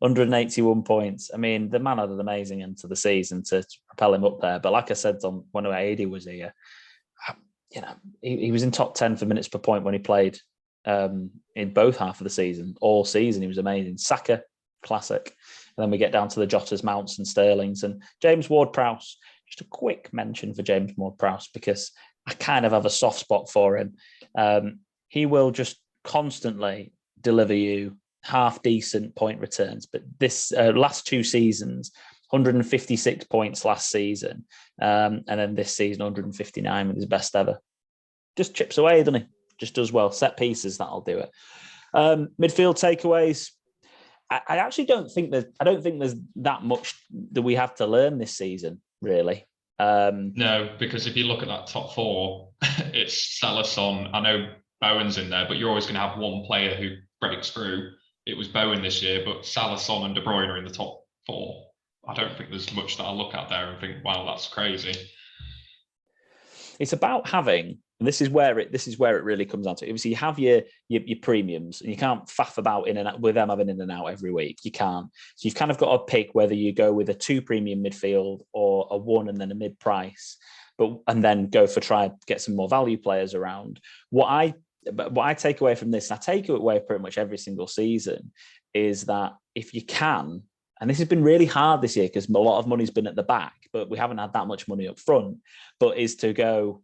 181 points. I mean, the man had an amazing end to the season to propel him up there. But like I said, when AD was here, he was in top 10 for minutes per point when he played in both half of the season, all season. He was amazing. Saka, classic. And then we get down to the Jotas, Mounts and Sterlings. And James Ward-Prowse, just a quick mention for James Ward-Prowse because I kind of have a soft spot for him. He will just constantly deliver you half decent point returns. But this last 2 seasons, 156 points last season. And then this season, 159 with his best ever. Just chips away, doesn't he? Just does well. Set pieces, that'll do it. Midfield takeaways. I actually don't think there's that much that we have to learn this season, really. No, because if you look at that top 4, it's Salah, Son. I know Bowen's in there, but you're always going to have one player who breaks through. It was Bowen this year, but Salah, Son and De Bruyne are in the top 4. I don't think there's much that I look at there and think, wow, that's crazy. It's about having, and this is where it really comes down to. Obviously, you have your premiums, and you can't faff about in and out with them having in and out every week. You can't. So you've kind of got to pick whether you go with a 2 premium midfield or a 1 and then a mid price, and then go for try get some more value players around. What I take away from this, and I take away pretty much every single season, is that if you can, and this has been really hard this year because a lot of money's been at the back, but we haven't had that much money up front, but is to go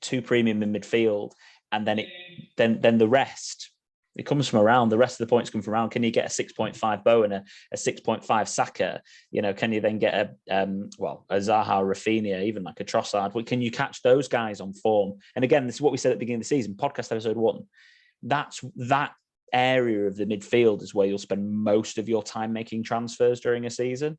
2 premium in midfield, and then the rest, it comes from around. The rest of the points come from around. Can you get a 6.5 Bowen, a 6.5 Saka? Can you then get a Zaha, Rafinha, even like a Trossard? Can you catch those guys on form? And again, this is what we said at the beginning of the season, podcast episode 1. That area of the midfield is where you'll spend most of your time making transfers during a season.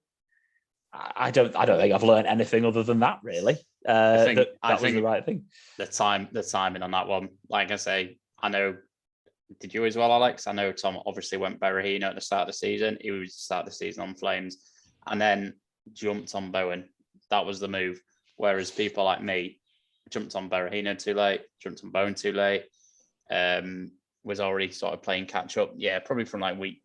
I don't think I've learned anything other than that, really. I think was the right thing. The timing on that one, like I say, I know. Did you as well, Alex? I know Tom obviously went Berahino at the start of the season. He was start the season on flames, and then jumped on Bowen. That was the move. Whereas people like me jumped on Berahino too late, jumped on Bowen too late. Was already sort of playing catch up. Yeah, probably from like week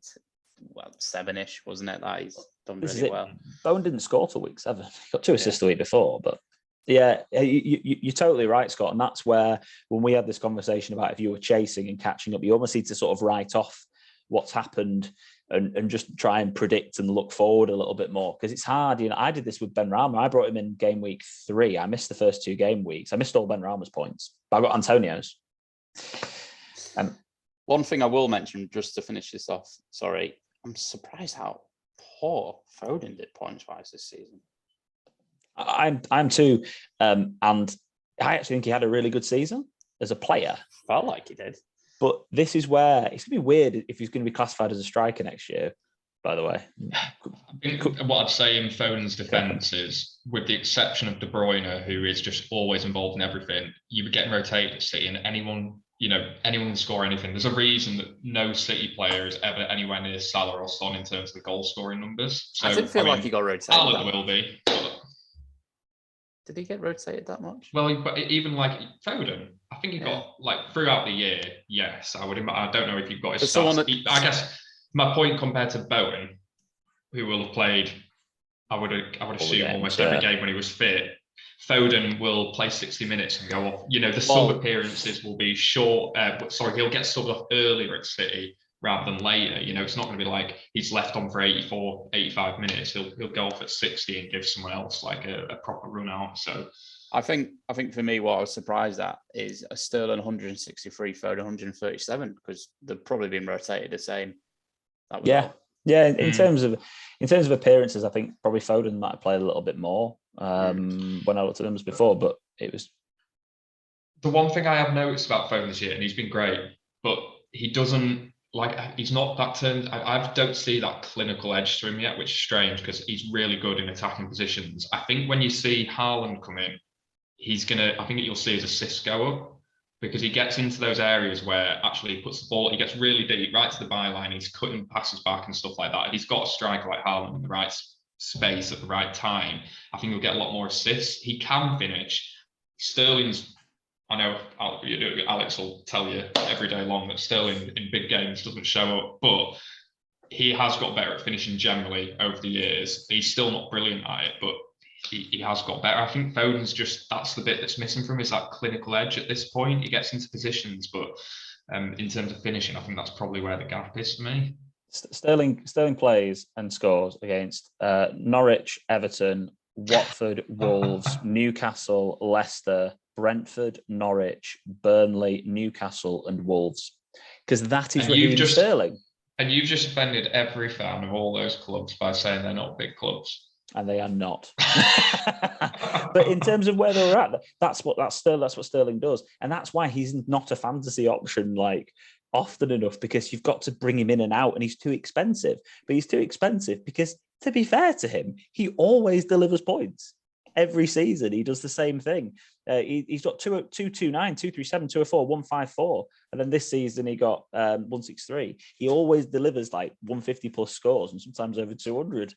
7-ish, wasn't it? That he's done really well. Bowen didn't score till week 7. He got 2 assists the week before, but yeah, you're totally right, Scott. And that's where, when we had this conversation about if you were chasing and catching up, you almost need to sort of write off what's happened and just try and predict and look forward a little bit more, because it's hard. I did this with Benrahma. I brought him in game week 3. I missed the first 2 game weeks. I missed all Benrahma's points, but I got Antonio's. One thing I will mention, just to finish this off, sorry, I'm surprised how poor Foden did points-wise this season. I'm too, and I actually think he had a really good season as a player. Felt like he did. But this is where it's going to be weird if he's going to be classified as a striker next year, by the way. What I'd say in Foden's defence is, with the exception of De Bruyne, who is just always involved in everything, you were getting rotated at City, and anyone can score anything. There's a reason that no City player is ever anywhere near Salah or Son in terms of the goal scoring numbers. So, I didn't feel like he got rotated. Alan will be. Did he get rotated that much? Well, but even like Foden, I think he got like throughout the year. Yes, I would. I don't know if you've got his stats. I guess my point compared to Bowen, who will have played, I would assume almost every game when he was fit. Foden will play 60 minutes and go off. The sub appearances will be short. He'll get subbed off earlier at City rather than later. It's not going to be like he's left on for 84, 85 minutes. He'll go off at 60 and give someone else like a proper run out. So I think for me, what I was surprised at is a Sterling 163, Foden 137, because they've probably been rotated the same. Yeah. In terms of appearances, I think probably Foden might have played a little bit more when I looked at them as before, but it was. The one thing I have noticed about Foden this year, and he's been great, but he doesn't he's not that turned. I don't see that clinical edge to him yet, which is strange because he's really good in attacking positions. I think when you see Haaland come in, I think you'll see his assists go up, because he gets into those areas where actually he puts the ball, he gets really deep, right to the byline, he's cutting passes back and stuff like that. If he's got a striker like Haaland in the right space at the right time, I think he'll get a lot more assists. He can finish. Sterling's, I know Alex will tell you every day long that Sterling in big games doesn't show up, but he has got better at finishing generally over the years. He's still not brilliant at it, but he has got better. I think Foden's that's the bit that's missing from him, is that clinical edge at this point. He gets into positions, but in terms of finishing, I think that's probably where the gap is for me. Sterling plays and scores against Norwich, Everton, Watford, Wolves, Newcastle, Leicester, Brentford, Norwich, Burnley, Newcastle, and Wolves. Because that is Raheem Sterling. And you've just offended every fan of all those clubs by saying they're not big clubs. And they are not. But in terms of where they were at, that's what Sterling does. And that's why he's not a fantasy option often enough, because you've got to bring him in and out, and he's too expensive. But he's too expensive because, to be fair to him, he always delivers points. Every season he does the same thing. He's got 229, 237, 204, 154. And then this season he got 163. He always delivers like 150 plus scores and sometimes over 200.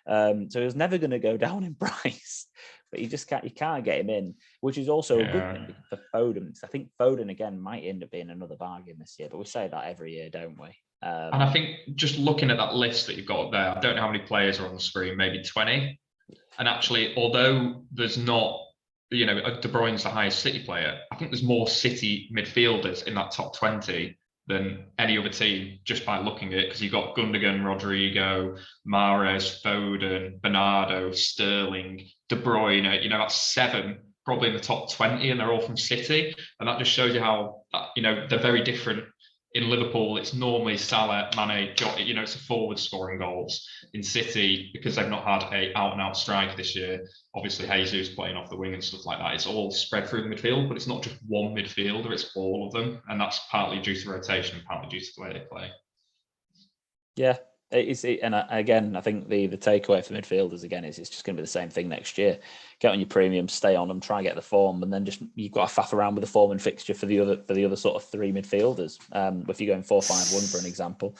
So he's never going to go down in price, but you can't get him in, which is also a good thing for Foden. I think Foden again might end up being another bargain this year, but we say that every year, don't we? And I think just looking at that list that you've got there, I don't know how many players are on the screen, maybe 20. And actually, although there's not, De Bruyne's the highest City player, I think there's more City midfielders in that top 20 than any other team, just by looking at it, because you've got Gundogan, Rodrigo, Mahrez, Foden, Bernardo, Sterling, De Bruyne. That's 7 probably in the top 20, and they're all from City. And that just shows you how, they're very different. In Liverpool, it's normally Salah, Mane, Jota, it's a forward scoring goals. In City, because they've not had a out-and-out striker this year, obviously Jesus playing off the wing and stuff like that, it's all spread through the midfield, but it's not just one midfielder, it's all of them. And that's partly due to rotation, partly due to the way they play. Yeah. Again, I think the takeaway for midfielders again is it's just going to be the same thing next year. Get on your premium, stay on them, try and get the form, and then just you've got to faff around with the form and fixture for the other sort of 3 midfielders. If you're going 4-5-1 for an example,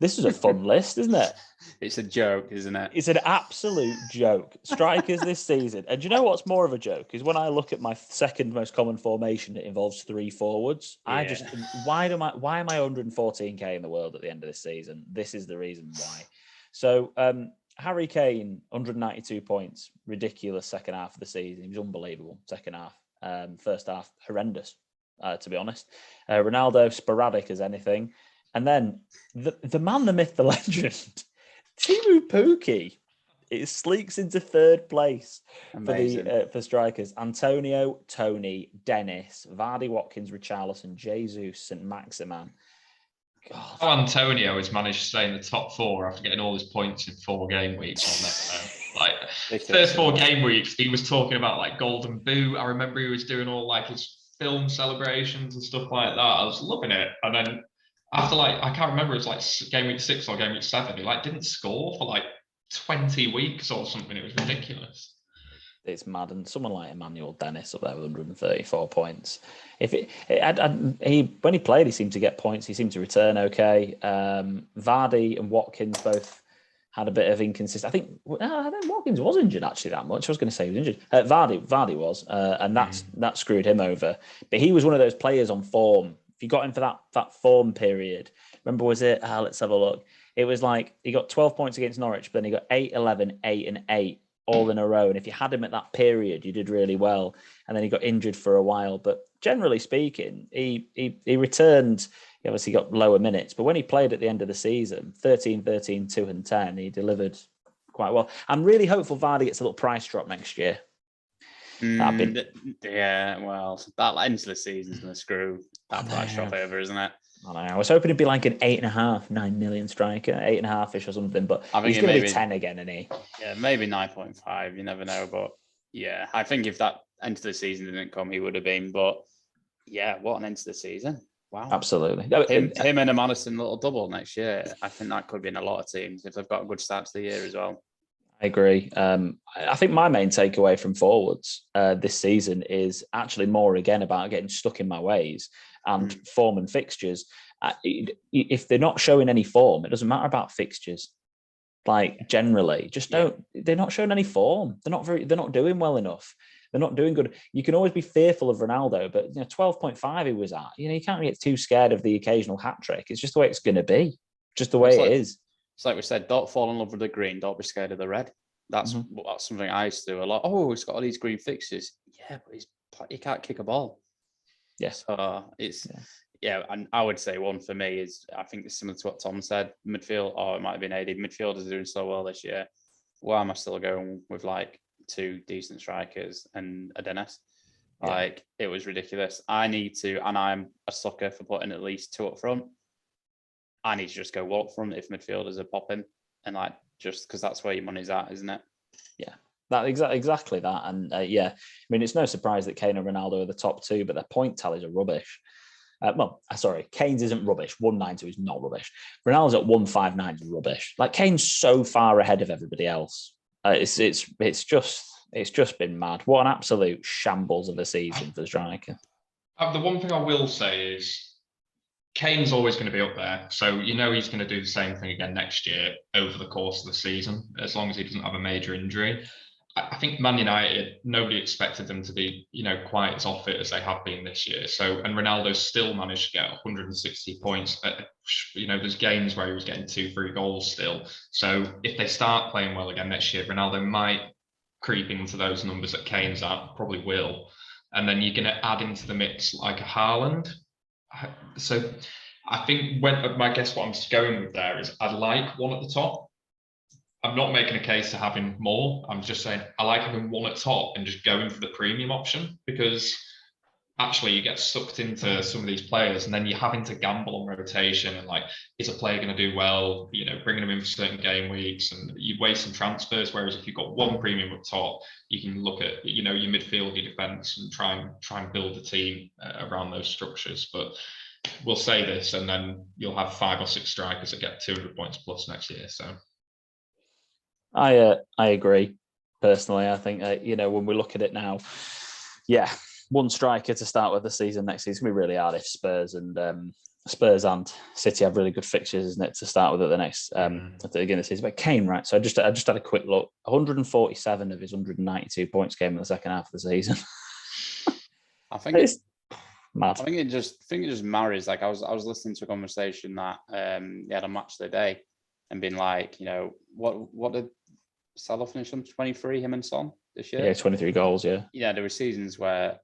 this is a fun list, isn't it? It's a joke, isn't it? It's an absolute joke. Strikers this season, and do you know what's more of a joke is when I look at my second most common formation, it involves 3 forwards. Yeah. I just why am I 114k in the world at the end of this season? This is the reason why. So Harry Kane, 192 points, ridiculous second half of the season. He was unbelievable second half. First half horrendous, to be honest. Ronaldo sporadic as anything. And then the man, the myth, the legend, Timu Pukki, it sleeks into 3rd place for strikers. Antonio, Tony, Dennis, Vadi, Watkins, Richarlison, Jesus, St. Maximan. God. Oh, Antonio has managed to stay in the top 4 after getting all his points in 4 game weeks. First 4 game weeks, he was talking about golden boot. I remember he was doing all his film celebrations and stuff like that. I was loving it. And then after I can't remember, it was like game week 6 or game week 7. He didn't score for 20 weeks or something. It was ridiculous. It's mad, and someone like Emmanuel Dennis up there with 134 points. When he played, he seemed to get points. He seemed to return okay. Vadi and Watkins both had a bit of inconsistency. I think Watkins was injured actually that much. I was going to say he was injured. Vadi was, and that screwed him over. But he was one of those players on form. If you got him for that form period, remember was it? Let's have a look. It was he got 12 points against Norwich, but then he got 8, 11, 8, and 8. All in a row. And if you had him at that period, you did really well. And then he got injured for a while. But generally speaking, he returned. He obviously got lower minutes. But when he played at the end of the season, 13, 2 and 10, he delivered quite well. I'm really hopeful Vardy gets a little price drop next year. Yeah, well, that end of the season's going to screw that price drop over, isn't it? I know. I was hoping it'd be like an 8.5, 9 million striker, 8.5-ish or something, but I think he's going to be 10 again, isn't he? Yeah, maybe 9.5. You never know, but yeah, I think if that end of the season didn't come, he would have been. But yeah, what an end to the season! Wow, absolutely. Him and a Madison little double next year. I think that could be in a lot of teams if they've got a good start to the year as well. I agree. I think my main takeaway from forwards this season is actually more again about getting stuck in my ways and form and fixtures. If they're not showing any form, it doesn't matter about fixtures. Generally, they're not showing any form. They're not doing well enough. They're not doing good. You can always be fearful of Ronaldo, but 12.5 he was at. You can't get too scared of the occasional hat trick. It's just the way it's going to be. Just the way it is. It's like we said, don't fall in love with the green. Don't be scared of the red. That's something I used to do a lot. Oh, he's got all these green fixtures. Yeah, but he can't kick a ball. Yes. So and I would say one for me is, I think it's similar to what Tom said, midfield, or it might have been AD. Midfielders are doing so well this year. Why am I still going with 2 decent strikers and a Dennis? It was ridiculous. I need to, and I'm a sucker for putting at least 2 up front. I need to just go walk front if midfielders are popping, and just because that's where your money's at, isn't it? Yeah, that exactly that. And it's no surprise that Kane and Ronaldo are the top 2, but their point tallies are rubbish. Kane's isn't rubbish. 192 is not rubbish. Ronaldo's at 159 is rubbish. Kane's so far ahead of everybody else. It's just been mad. What an absolute shambles of a season for the striker. The one thing I will say is Kane's always going to be up there. So he's going to do the same thing again next year over the course of the season, as long as he doesn't have a major injury. I think Man United, nobody expected them to be, quite as off it as they have been this year. And Ronaldo still managed to get 160 points. There's games where he was getting 2-3 goals still. So if they start playing well again next year, Ronaldo might creep into those numbers that Kane's at, probably will. And then you're going to add into the mix like a Haaland. So I think my guess what I'm going with there is I'd like one at the top. I'm not making a case to having more. I'm just saying I like having one at top and just going for the premium option, because actually you get sucked into some of these players and then you're having to gamble on rotation and is a player going to do well, bringing them in for certain game weeks, and you waste some transfers. Whereas if you've got one premium up top, you can look at your midfield, your defence, and try and build a team around those structures. But we'll say this, and then you'll have 5 or 6 strikers that get 200 points plus next year. So I agree personally. I think when we look at it now, one striker to start with the season next season, we really hard if Spurs and City have really good fixtures, isn't it, to start with at the next at the beginning of the season. But Kane, right? So I just had a quick look. 147 of his 192 points came in the second half of the season. I think it's mad. I think it just marries. I was listening to a conversation that he had a match of the day and being what did Salah finish on 23, him and Son this year? Yeah, 23 goals, yeah. Yeah, there were seasons where,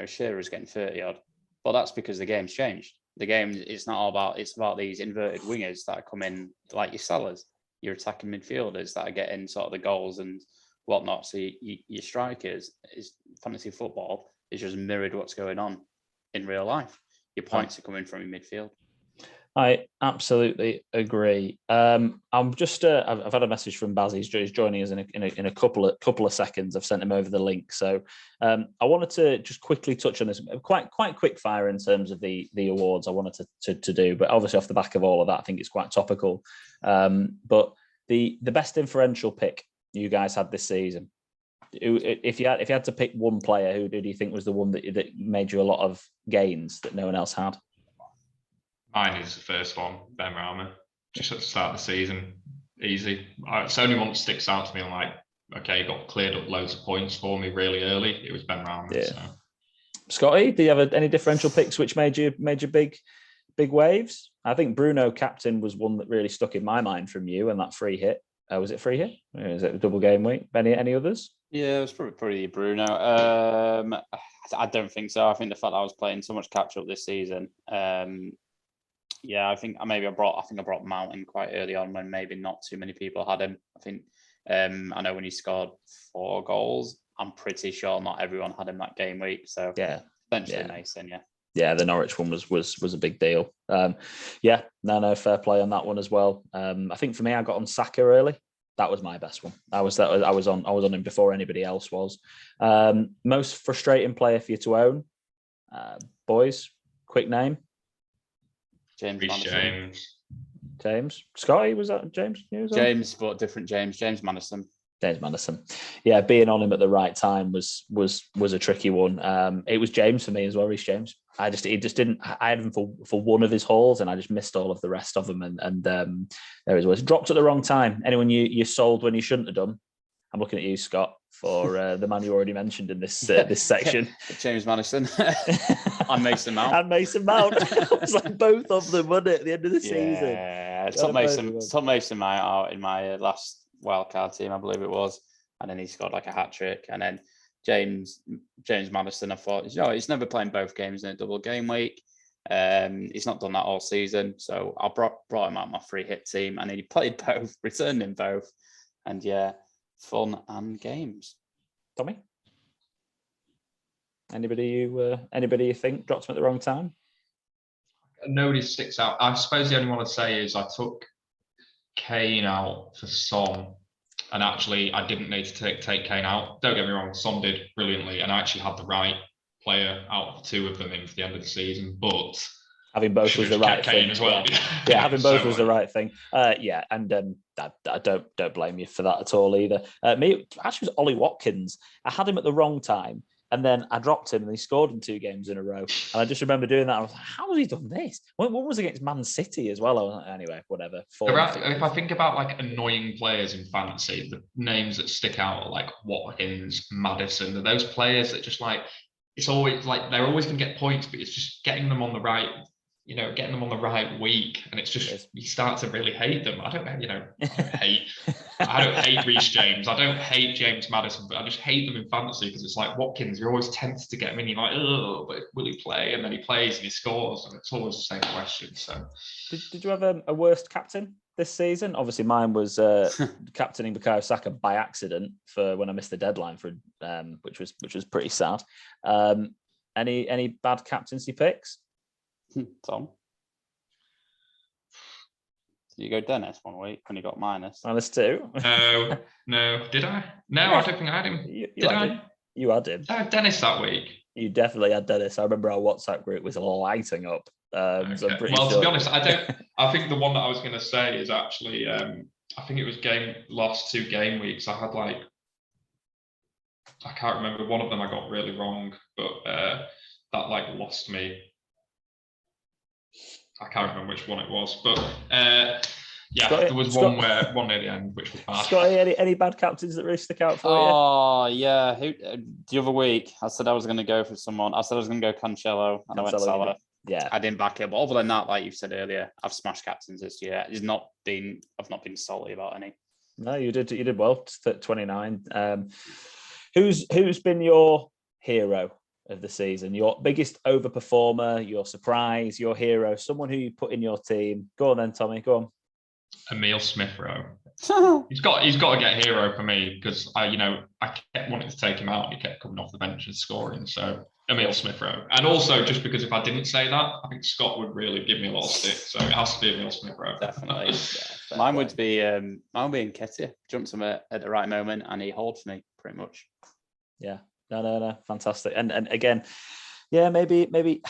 Shearer was getting 30 odd, but that's because the game's changed. The game, it's about these inverted wingers that are coming, like your Salahs, your attacking midfielders that are getting sort of the goals and whatnot. So your strikers, is fantasy football is just mirrored what's going on in real life. Your points are coming from your midfield. I absolutely agree. I'm just I've had a message from Baz. He's joining us in a couple of seconds. I've sent him over the link. So I wanted to just quickly touch on this, quite quick fire in terms of the awards I wanted to do, but obviously off the back of all of that, I think it's quite topical. But the best inferential pick you guys had this season, if you had to pick one player, who do you think was the one that made you a lot of gains that no one else had? Mine is the first one, Bernardo. Just at the start of the season, easy. It's the only one that sticks out to me. I'm like, okay, got cleared up loads of points for me really early. It was Bernardo. Yeah. So. Scotty, do you have any differential picks which made you big waves? I think Bruno captain was one that really stuck in my mind from you, and that free hit. Was it free hit? Was it a double game week? Any others? Yeah, it was probably Bruno. I don't think so. I think the fact that I was playing so much catch up this season. Yeah, I think I brought Mount in quite early on when maybe not too many people had him. I think I know when he scored 4 goals, I'm pretty sure not everyone had him that game week. So yeah, potentially Mason. Yeah, the Norwich one was a big deal. No, fair play on that one as well. I think for me, I got on Saka early. That was my best one. I was on him before anybody else was. Most frustrating player for you to own, boys. Quick name. James. Scotty, was that James? James, but different James. James Madison. Yeah, being on him at the right time was a tricky one. It was James for me as well. Reece James. I had him for one of his hauls, and I just missed all of the rest of them. And there he was. Dropped at the wrong time. Anyone you sold when you shouldn't have done? I'm looking at you, Scott, for the man you already mentioned in this section. James Madison and Mason Mount. It was like both of them, wasn't it, at the end of the season? Yeah, took Mason Mount out in my last wildcard team, I believe it was, and then he scored like a hat trick. And then James Madison, I thought, he's never playing both games in a double game week. He's not done that all season, so I brought him out my free hit team, and he played both, returned in both, and yeah, fun and games. Tommy, anybody you think dropped him at the wrong time? Nobody sticks out. I suppose the only one I'd say is I took Kane out for Son, and actually I didn't need to take Kane out. Don't get me wrong, Son did brilliantly, and I actually had the right player out of 2 of them in for the end of the season, but having both was the right thing as well. Yeah, having both was the right thing. And I don't blame you for that at all either. Me, actually, it was Ollie Watkins. I had him at the wrong time, and then I dropped him, and he scored in 2 games in a row. And I just remember doing that. I was like, how has he done this? One was against Man City as well. I was like, anyway, whatever. If I think about like annoying players in fantasy, the names that stick out are like Watkins, Madison. Are those players that just like, it's always like they're always going to get points, but it's just getting them on the right week, and it's just you start to really hate them. I don't hate Reece James. I don't hate James Madison, but I just hate them in fantasy because it's like Watkins. You're always tempted to get him in. You're like, oh, but will he play? And then he plays and he scores, and it's always the same question. So, did you have a worst captain this season? Obviously, mine was captaining Bukayo Saka by accident for when I missed the deadline for which was pretty sad. Any bad captaincy picks? Tom, did you go Dennis one week when you got -2? No, did I? No, I don't think I had him. You had him. I had Dennis that week. You definitely had Dennis. I remember our WhatsApp group was lighting up. Okay. So to be honest, I think the one that I was going to say is actually, I think it was last 2 game weeks. I had I can't remember, one of them I got really wrong, but that lost me. I can't remember which one it was, but there was one near the end which was bad. Scotty, any bad captains that really stick out for you? Oh yeah, the other week I said I was going to go for someone. I said I was going to go Cancelo, and I went Salah. Yeah, I didn't back it, but other than that, like you said earlier, I've smashed captains this year. I've not been salty about any. No, you did well. 29. Who's been your hero of the season, your biggest overperformer, your surprise, your hero, someone who you put in your team? Go on then, Tommy, go on. Emil Smith-Rowe. he's got to get hero for me because I kept wanting to take him out. He kept coming off the bench and scoring. So Emile Smith Rowe. And also, just because if I didn't say that, I think Scott would really give me a lot of stick. So it has to be Emile Smith Rowe. Definitely. Mine would be Nketiah. Jumps him at the right moment and he holds me pretty much. Yeah. No. Fantastic. And again, yeah, maybe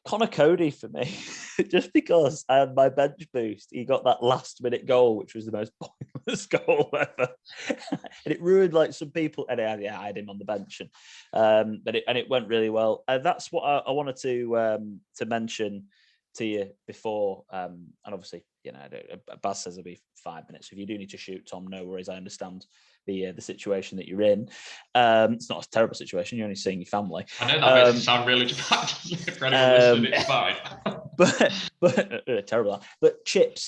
Connor Cody for me, just because I had my bench boost. He got that last minute goal, which was the most pointless goal ever, and it ruined like some people. And I had him on the bench, and it went really well. And that's what I wanted to mention to you before. And obviously, Baz says it'll be 5 minutes. If you do need to shoot, Tom, no worries. I understand the situation that you're in. It's not a terrible situation. You're only seeing your family. I know that makes it sound really bad. For anyone listening, it's fine. but terrible. But chip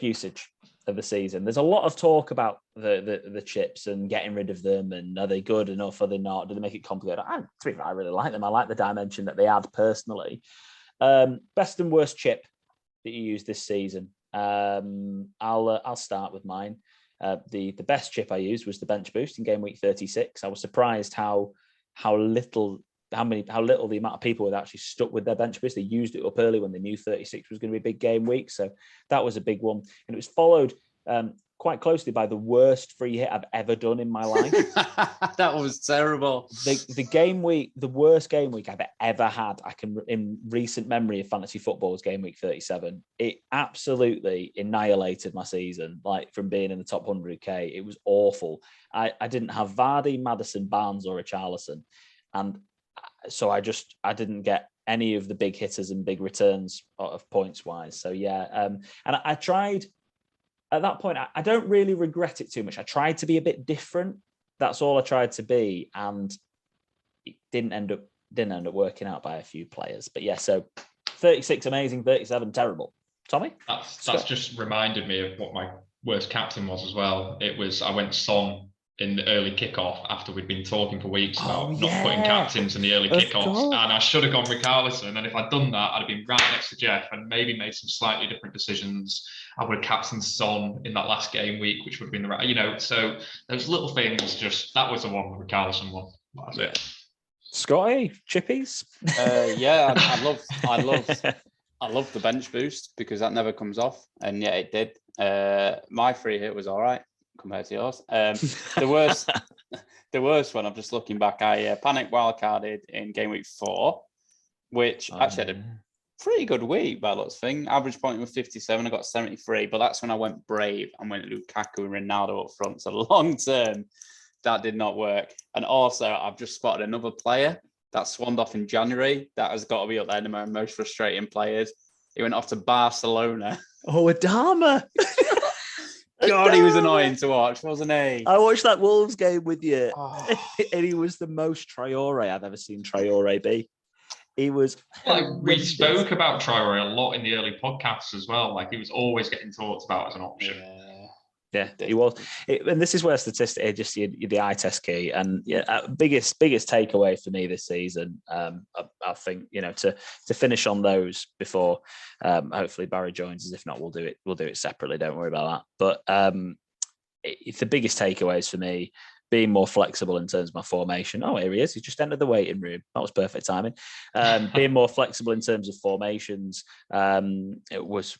usage of the season. There's a lot of talk about the chips and getting rid of them, and are they good enough? Are they not? Do they make it complicated? I really like them. I like the dimension that they add personally. Best and worst chip that you used this season. I'll start with mine. The best chip I used was the bench boost in game week 36. I was surprised how little the amount of people had actually stuck with their bench boost. They used it up early when they knew 36 was going to be a big game week. So that was a big one. And it was followed quite closely by the worst free hit I've ever done in my life. That was terrible. The worst game week I've ever had, in recent memory of fantasy football, was game week 37. It absolutely annihilated my season, like from being in the top 100k. It was awful. I didn't have Vardy, Maddison, Barnes, or Richarlison, and so I didn't get any of the big hitters and big returns of points wise. So yeah, and I tried. At that point, I don't really regret it too much. I tried to be a bit different. That's all I tried to be, and it didn't end up working out by a few players. But yeah, so 36 amazing, 37 terrible. Tommy? That's just reminded me of what my worst captain was as well. I went Son in the early kickoff after we'd been talking for weeks about not putting captains in the early kickoffs, and I should have gone Richarlison. And if I'd done that, I'd have been right next to Jeff and maybe made some slightly different decisions. I would have captained Son in that last game week, which would have been the right, so those little things. Just that was the one with Richarlison one. That's it. Scotty, chippies. Yeah, I love the bench boost because that never comes off, and yeah, it did. My free hit was all right compared to yours. The worst one, I'm just looking back, I panic wildcarded in game week 4, which actually had a pretty good week by lots of things. Average point was 57, I got 73, but that's when I went brave and went Lukaku and Ronaldo up front. So long term, that did not work. And also, I've just spotted another player that swanned off in January. That has got to be up there in my most frustrating players. He went off to Barcelona. Oh, Adama. God, he was annoying to watch, wasn't he? I watched that Wolves game with you, and he was the most Traore I've ever seen Traore be. He was we spoke about Traore a lot in the early podcasts as well. Like, he was always getting talked about as an option. Yeah, he was. And this is where statistics, just the eye test key. And biggest takeaway for me this season, I think, to finish on those before hopefully Barry joins us. If not, we'll do it separately. Don't worry about that. But it's the biggest takeaways for me. Being more flexible in terms of my formation. Oh, here he is. He just entered the waiting room. That was perfect timing. Being more flexible in terms of formations it was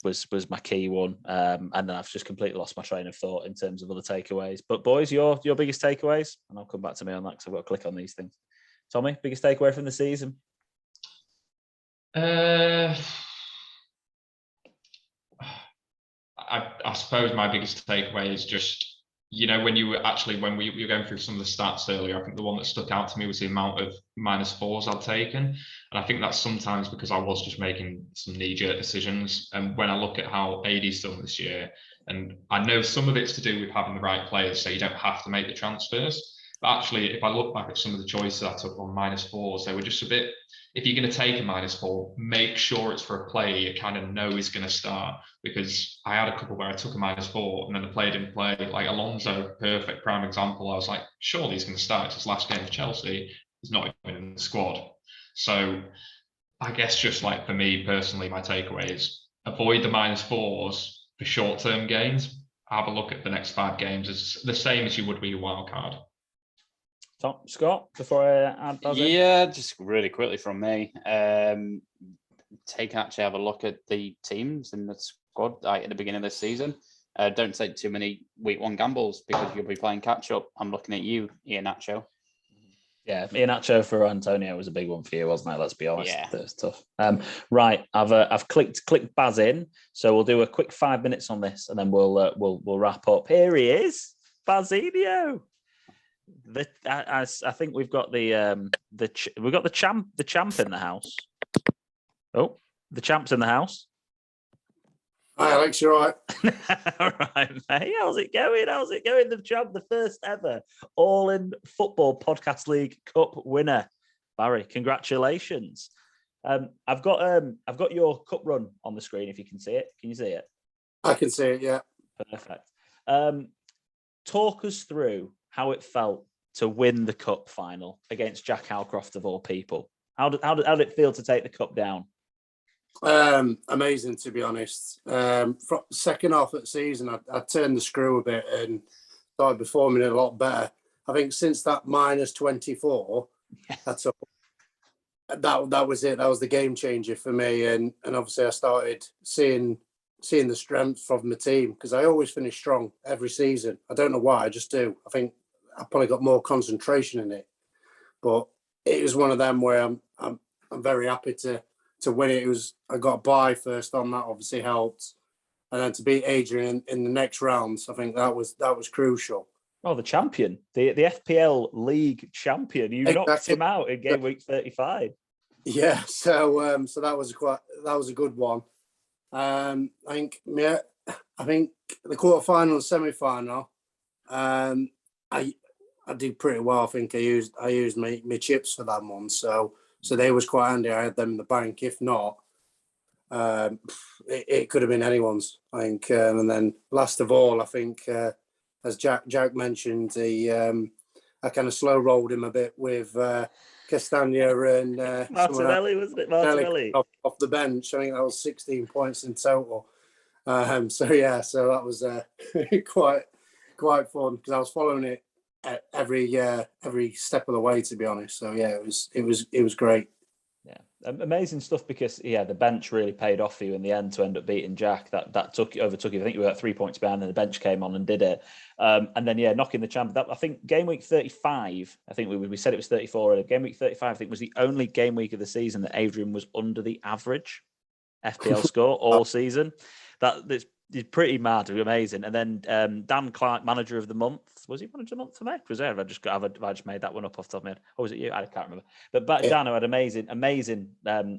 my key one. And then I've just completely lost my train of thought in terms of other takeaways. But boys, your biggest takeaways, and I'll come back to me on that because I've got to click on these things. Tommy, biggest takeaway from the season? I suppose my biggest takeaway is just, when we were going through some of the stats earlier, I think the one that stuck out to me was the amount of -4s I'd taken. And I think that's sometimes because I was just making some knee-jerk decisions. And when I look at how AD's done this year, and I know some of it's to do with having the right players, so you don't have to make the transfers. But actually, if I look back at some of the choices I took on -4s, they were just a bit, if you're going to take a -4, make sure it's for a player you kind of know is going to start. Because I had a couple where I took a -4 and then the player didn't play. Like Alonso, perfect prime example. I was like, surely he's going to start. It's his last game for Chelsea. He's not even in the squad. So I guess just like for me personally, my takeaway is avoid the -4s for short-term gains. Have a look at the next 5 games. It's the same as you would with your wild card. Scott, before I add Baz in? Yeah, just really quickly from me. Actually have a look at the teams in the squad at the beginning of the season. Don't take too many week one gambles because you'll be playing catch up. I'm looking at you, Ian Nacho. Yeah, Iheanacho for Antonio was a big one for you, wasn't it? Let's be honest. Yeah. That was tough. Right, I've clicked Baz in, so we'll do a quick 5 minutes on this, and then we'll wrap up. Here he is, Bazinho. I think we've got the champ in the house. Oh, the champ's in the house. Hi, Alex, you all right? All right, mate. How's it going? The champ, the first ever All in Football Podcast League Cup winner. Barry, congratulations. I've got your cup run on the screen if you can see it. Can you see it? I can see it, yeah. Perfect. Talk us through how it felt to win the cup final against Jack Howcroft of all people. How did it feel to take the cup down? Amazing, to be honest. Second half of the season, I turned the screw a bit and started performing a lot better. I think since that -24, that was it. That was the game changer for me. And obviously, I started seeing the strength from the team because I always finish strong every season. I don't know why, I just do. I think I probably got more concentration in it, but it was one of them where I'm very happy to win it. I got a bye first on, that obviously helped, and then to beat Adrian in the next rounds, I think that was crucial. Oh, the champion, the FPL league champion. You knocked him out in game week 35. Yeah, so that was a good one. I think the quarterfinal and semi-final, I did pretty well. I think I used my chips for that one, so they was quite handy. I had them in the bank. If not, it could have been anyone's, I think. And then last of all, I think, as Jack mentioned, I kind of slow rolled him a bit with Castagna and Martinelli, wasn't it? Martinelli off the bench. I think that was 16 points in total. So that was quite fun because I was following it every step of the way, to be honest. So yeah, it was great. Yeah, amazing stuff because the bench really paid off for you in the end to end up beating Jack. That overtook you. I think you were at 3 points behind, and the bench came on and did it. And then knocking the champ. I think game week 35. I think we said it was 34. Game week 35, I think, was the only game week of the season that Adrian was under the average FPL score all season. That's pretty mad, amazing. And then Dan Clark, manager of the month. Was he manager of the month for me? Was there? I just made that one up off the top of my head. Or was it you? I can't remember. But Dano had amazing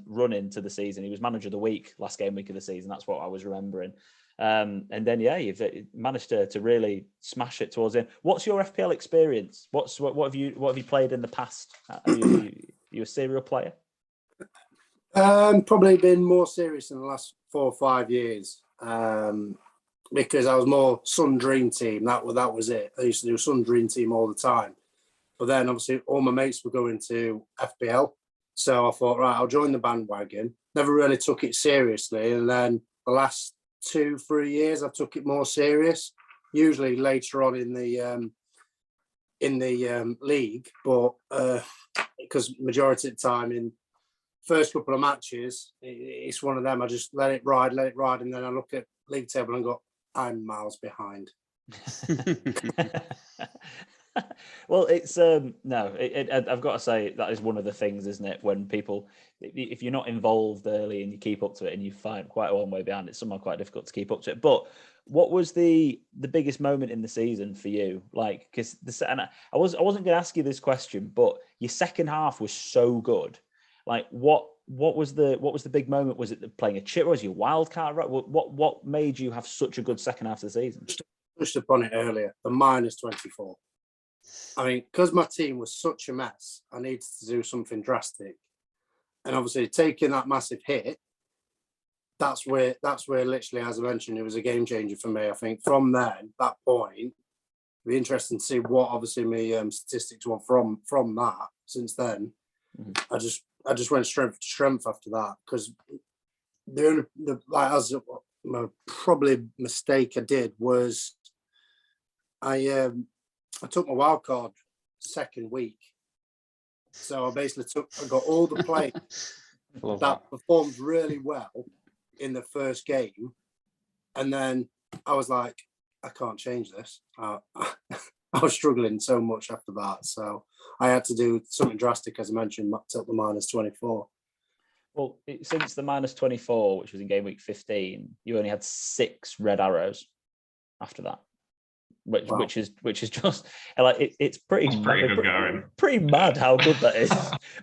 run into the season. He was manager of the week last game week of the season. That's what I was remembering. And then you've managed to really smash it towards the end. What's your FPL experience? What have you played in the past? Are you a serial player? Probably been more serious in the last 4 or 5 years. Because I was more Sun Dream Team. That was it. I used to do Sun Dream Team all the time. But then obviously all my mates were going to FPL. So I thought, right, I'll join the bandwagon. Never really took it seriously. And then the last 2-3 years, I took it more serious. Usually later on in the league, but because majority of the time in first couple of matches, it's one of them. I just let it ride, and then I look at league table and go, I'm miles behind. Well, it's I've got to say that is one of the things, isn't it? When people, if you're not involved early and you keep up to it and you find quite a long way behind, it's somehow quite difficult to keep up to it. But what was the biggest moment in the season for you? Like, because I wasn't going to ask you this question, but your second half was so good. Like, what was the big moment? Was it playing a chip? Or was you wild card? Right? What made you have such a good second half of the season? Touched upon it earlier. The -24. I mean, because my team was such a mess, I needed to do something drastic, and obviously taking that massive hit. That's where literally, as I mentioned, it was a game changer for me. I think from then, that point, it'll be interesting to see what obviously my statistics were from that. Since then, I just went strength to strength after that, because probably mistake I did was I took my wild card second week. So I basically got all the players that performed really well in the first game. And then I was like, I can't change this. I was struggling so much after that. So I had to do something drastic, as I mentioned, up the -24. Well, since the -24, which was in game week 15, you only had 6 red arrows after that, which is just like it's pretty good going. Pretty mad how good that is.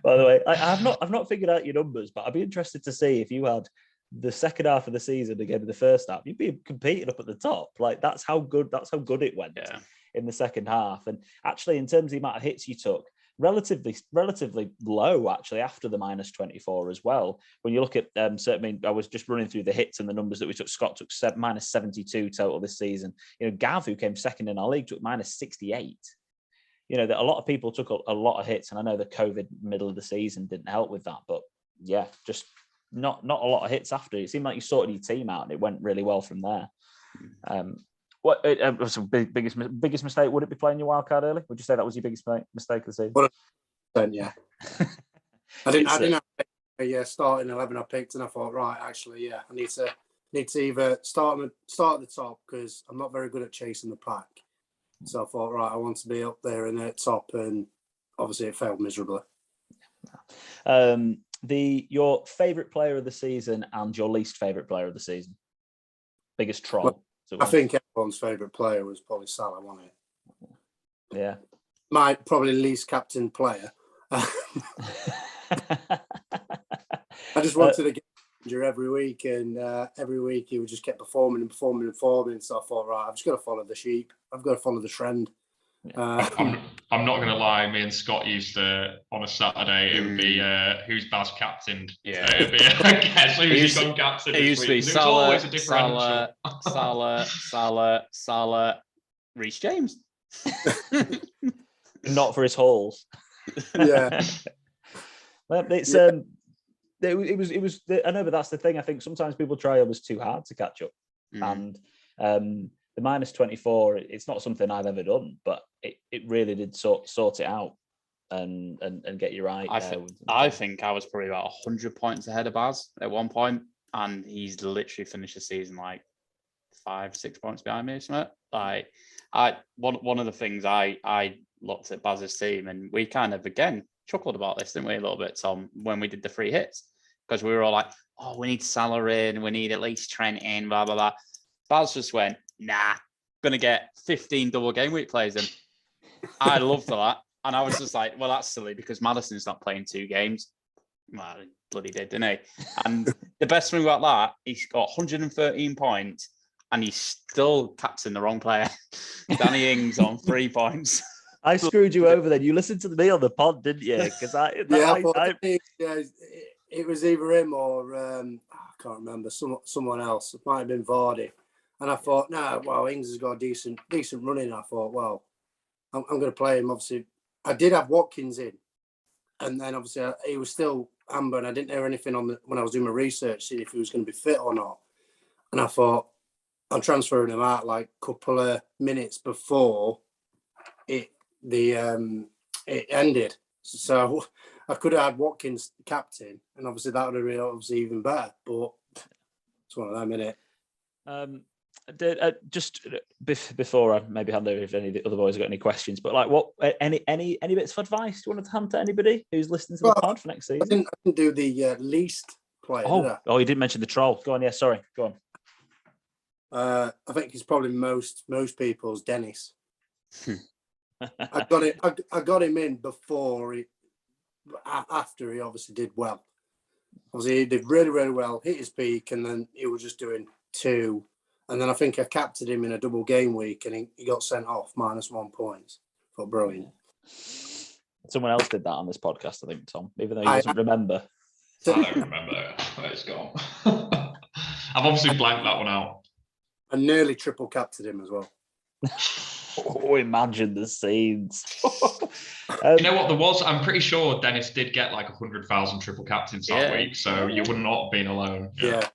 By the way, I've not figured out your numbers, but I'd be interested to see if you had the second half of the season again in the first half, you'd be competing up at the top. Like that's how good it went in the second half. And actually, in terms of the amount of hits you took, relatively low actually after the -24 as well. When you look at certainly, I was just running through the hits and the numbers that we took. Scott took -72 total this season. You know, Gav, who came second in our league, took -68. You know, that a lot of people took a lot of hits, and I know the COVID middle of the season didn't help with that, but yeah, just not a lot of hits after. It seemed like you sorted your team out and it went really well from there. What was the biggest mistake? Would it be playing your wild card early? Would you say that was your biggest mistake of the season? 100%, yeah. I didn't have a starting 11 I picked, and I thought, right, actually, yeah, I need to either start at the top because I'm not very good at chasing the pack. So I thought, right, I want to be up there in the top, and obviously it failed miserably. Your favourite player of the season and your least favourite player of the season? Biggest troll? Well, I think everyone's favourite player was probably Salah, wasn't it? Yeah. My probably least captain player. I just wanted to get injured every week, and every week he would just kept performing. So I thought, right, I've just got to follow the sheep. I've got to follow the trend. I'm not going to lie. Me and Scott used to, on a Saturday, it would be who's Baz captained. Yeah. So it'd be, guess who's gone captain. It used to be Salah, Reece James. Not for his hauls. Yeah. Well, it was. I know, but that's the thing. I think sometimes people try almost too hard to catch up, and the -24. It's not something I've ever done, but it really did sort it out and get you right. I think I was probably about 100 points ahead of Baz at one point, and he's literally finished the season like 5-6 points behind me or something. Like one of the things I looked at Baz's team, and we kind of again chuckled about this, didn't we, a little bit, Tom, when we did the free hits, because we were all like, oh, we need Salah in, we need at least Trent in, blah blah blah. Baz just went, nah, gonna get 15 double game week players in. I loved that, and I was just like, well, that's silly because Maddison's not playing 2 games. Well, he bloody did, didn't he? And the best thing about that, he's got 113 points, and he's still captain the wrong player. Danny Ings on 3 points. I screwed you over then. You listened to me on the pod, didn't you? Because it was either him or I can't remember, someone else. It might have been Vardy. And I thought, no, well, Ings has got a decent running. I thought, well, I'm going to play him. Obviously, I did have Watkins in, and then obviously he was still amber, and I didn't hear anything when I was doing my research, see if he was going to be fit or not. And I thought, I'm transferring him out like a couple of minutes before it ended. So I could have had Watkins captain, and obviously that would have been obviously even better. But it's one of them, innit? Just before I maybe hand over if any of the other boys have got any questions, but like, what any bits of advice you wanted to hand to anybody who's listening to the pod for next season? I didn't do the least player. You didn't mention the troll. Go on, yeah, sorry, go on. I think it's probably most people's Dennis. I got him in after he obviously did well. Obviously, he did really, really well, hit his peak, and then he was just doing 2. And then I think I captained him in a double game week, and he got sent off -1 points. For brilliant. Someone else did that on this podcast, I think, Tom, even though he doesn't remember. I don't remember. It's gone. I've obviously blanked that one out. I nearly triple captained him as well. Oh, imagine the scenes. You know what there was? I'm pretty sure Dennis did get like 100,000 triple captains that week, so you would not have been alone. Yeah.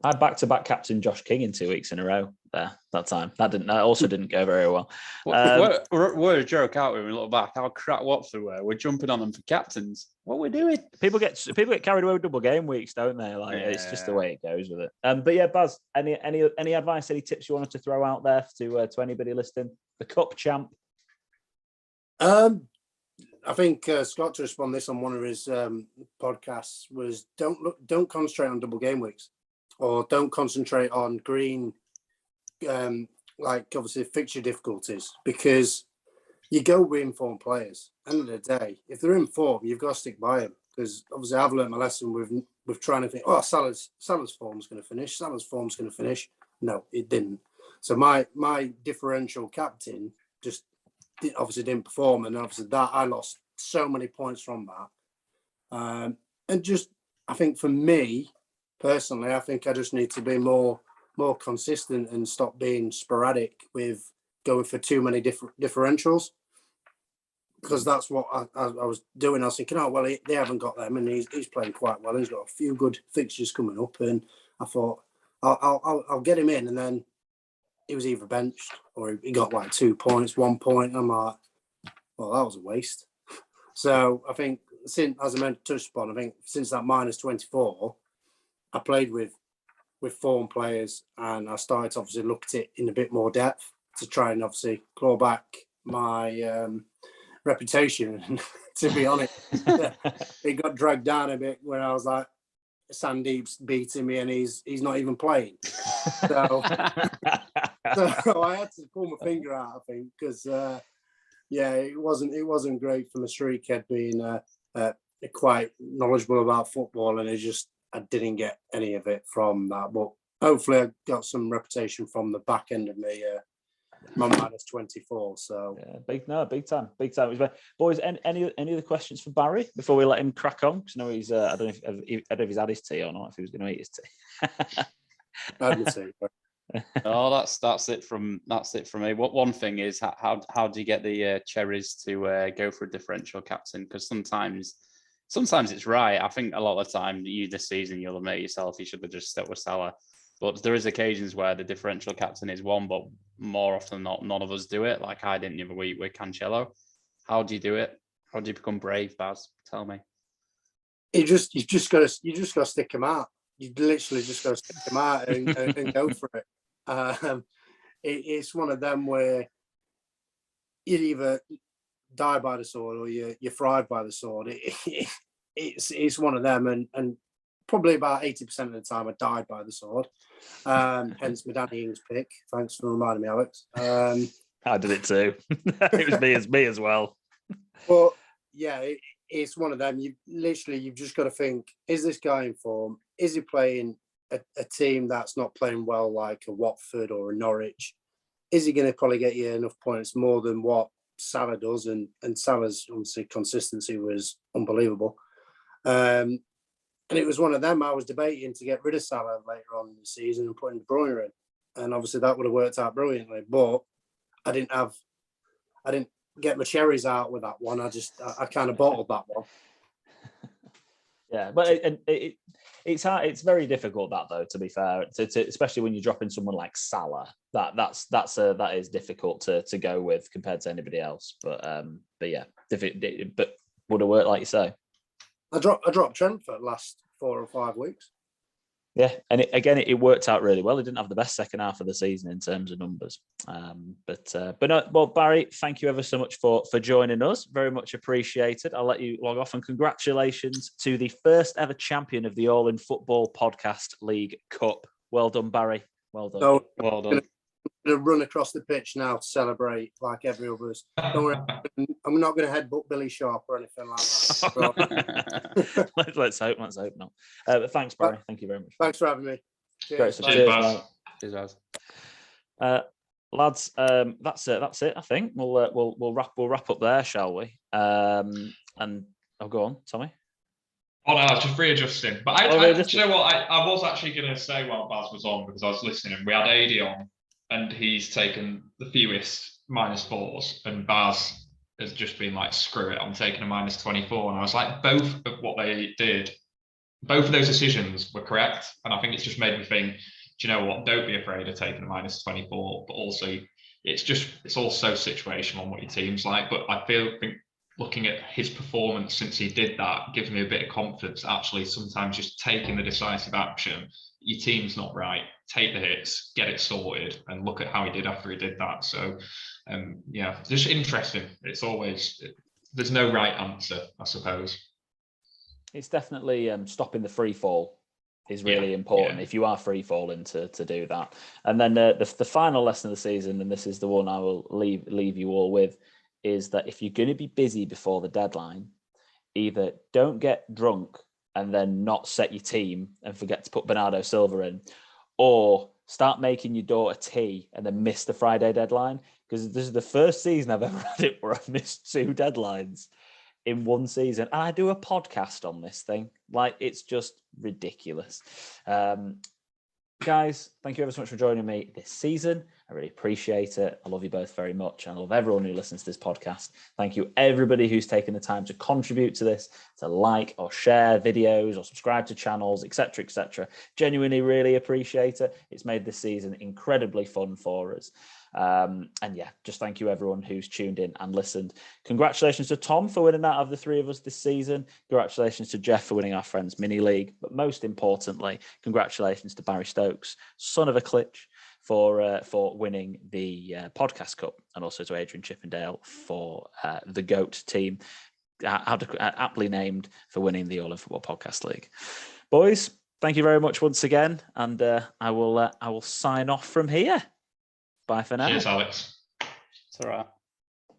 I had back-to-back captain Josh King in 2 weeks in a row there that time. That also didn't go very well. We're a joke out when we look back. How crap Watford were. We're jumping on them for captains. What we're doing? People get carried away with double game weeks, don't they? Like it's just the way it goes with it. But yeah, Baz, any advice, any tips you wanted to throw out there to anybody listening? The cup champ. I think Scott to respond this on one of his podcasts was don't concentrate on double game weeks, or don't concentrate on green, like obviously fixture difficulties, because you go with informed players. End of the day, if they're in form, you've got to stick by them, because obviously I've learned my lesson with trying to think, oh, Salah's form's going to finish. Salah's form's going to finish. No, it didn't. So my differential captain just obviously didn't perform, and obviously that I lost so many points from that. And just I think for me personally, I think I just need to be more consistent and stop being sporadic with going for too many differentials, because that's what I was doing. I was thinking, oh well, they haven't got them, and he's playing quite well. He's got a few good fixtures coming up, and I thought I'll get him in, and then he was either benched or he got like 2 points, 1 point. I'm like, well, that was a waste. So I think since, as I touched upon, I think since that -24, I played with form players, and I started to obviously look at it in a bit more depth to try and obviously claw back my reputation. And to be honest, it got dragged down a bit when I was like, Sandeep's beating me and he's not even playing. So I had to pull my finger out, I think, because it wasn't great for the street kid being quite knowledgeable about football, and I didn't get any of it from that. But hopefully I got some reputation from the back end of my -24. So yeah, big time. It was, boys, any other questions for Barry before we let him crack on? Because I know he's I don't know if he's had his tea or not, if he was going to eat his tea. I would say. Oh, that's it from me. What one thing is, how do you get the cherries to go for a differential captain? Because sometimes it's right. I think a lot of the time, this season, you'll admit yourself you should have just stuck with Salah. But there is occasions where the differential captain is one, but more often than not, none of us do it. Like I didn't the other week with Cancelo. How do you do it? How do you become brave, Baz? Tell me. You just got to stick him out. You literally just got to stick him out and go for it. It's one of them where you either die by the sword or you thrive by the sword. It's one of them, and probably about 80% of the time I died by the sword. Hence my Danny Ings pick. Thanks for reminding me, Alex. I did it too. It was me as well. But yeah, it's one of them. You've just got to think: is this guy in form? Is he playing a team that's not playing well, like a Watford or a Norwich? Is he going to probably get you enough points more than what Salah does? And Salah's obviously consistency was unbelievable. And it was one of them. I was debating to get rid of Salah later on in the season and putting De Bruyne in, and obviously that would have worked out brilliantly. But I didn't get my cherries out with that one. I kind of bottled that one. Yeah, but it's hard. It's very difficult that, though. To be fair, to especially when you're dropping someone like Salah, that is difficult to go with compared to anybody else. But yeah, but would have worked, like you say. I dropped Trent for the last 4 or 5 weeks. Yeah, and it worked out really well. He didn't have the best second half of the season in terms of numbers. But no, well, Barry, thank you ever so much for joining us. Very much appreciated. I'll let you log off, and congratulations to the first ever champion of the All in Football Podcast League Cup. Well done, Barry. Well done. So, Well done. I'm going to run across the pitch now to celebrate like every others. Don't worry, I'm not going to headbutt Billy Sharp or anything like that. So. let's hope not. But thanks, Barry. Thank you very much. Thanks for having me. Great. Cheers, Baz. Cheers, Baz. Lads, that's it. I think we'll wrap up there, shall we? And I'll go on, Tommy. Oh no, I was just readjusting. But do you know what? I was actually going to say while Baz was on, because I was listening, and we had AD on, and he's taken the fewest -4s, and Baz has just been like, screw it, I'm taking a -24. And I was like, both of what they did both of those decisions were correct. And I think it's just made me think, do you know what? Don't be afraid of taking a -24, but also it's all so situational on what your team's like. But I think looking at his performance since he did that gives me a bit of confidence. Actually, sometimes just taking the decisive action, your team's not right, take the hits, get it sorted, and look at how he did after he did that. So, yeah, just interesting. It's always, there's no right answer, I suppose. It's definitely stopping the free fall is really important if you are free falling to do that. And then the final lesson of the season, and this is the one I will leave you all with, is that if you're going to be busy before the deadline, either don't get drunk and then not set your team and forget to put Bernardo Silva in, or start making your daughter tea and then miss the Friday deadline. Because this is the first season I've ever had it where I've missed 2 deadlines in one season. And I do a podcast on this thing. Like, it's just ridiculous. Guys, thank you ever so much for joining me this season. I really appreciate it. I love you both very much. I love everyone who listens to this podcast. Thank you, everybody who's taken the time to contribute to this, to like or share videos or subscribe to channels, etc., etc. Genuinely really appreciate it. It's made this season incredibly fun for us. And yeah, just thank you everyone who's tuned in and listened. Congratulations to Tom for winning out of the 3 of us this season. Congratulations to Jeff for winning our Friends Mini League. But most importantly, congratulations to Barry Stokes, son of a Klitsch, for winning the Podcast Cup, and also to Adrian Chippendale for the GOAT team, aptly named, for winning the All In Football Podcast League. Boys, thank you very much once again, and I will sign off from here. Bye for now. Cheers, Alex. It's all right.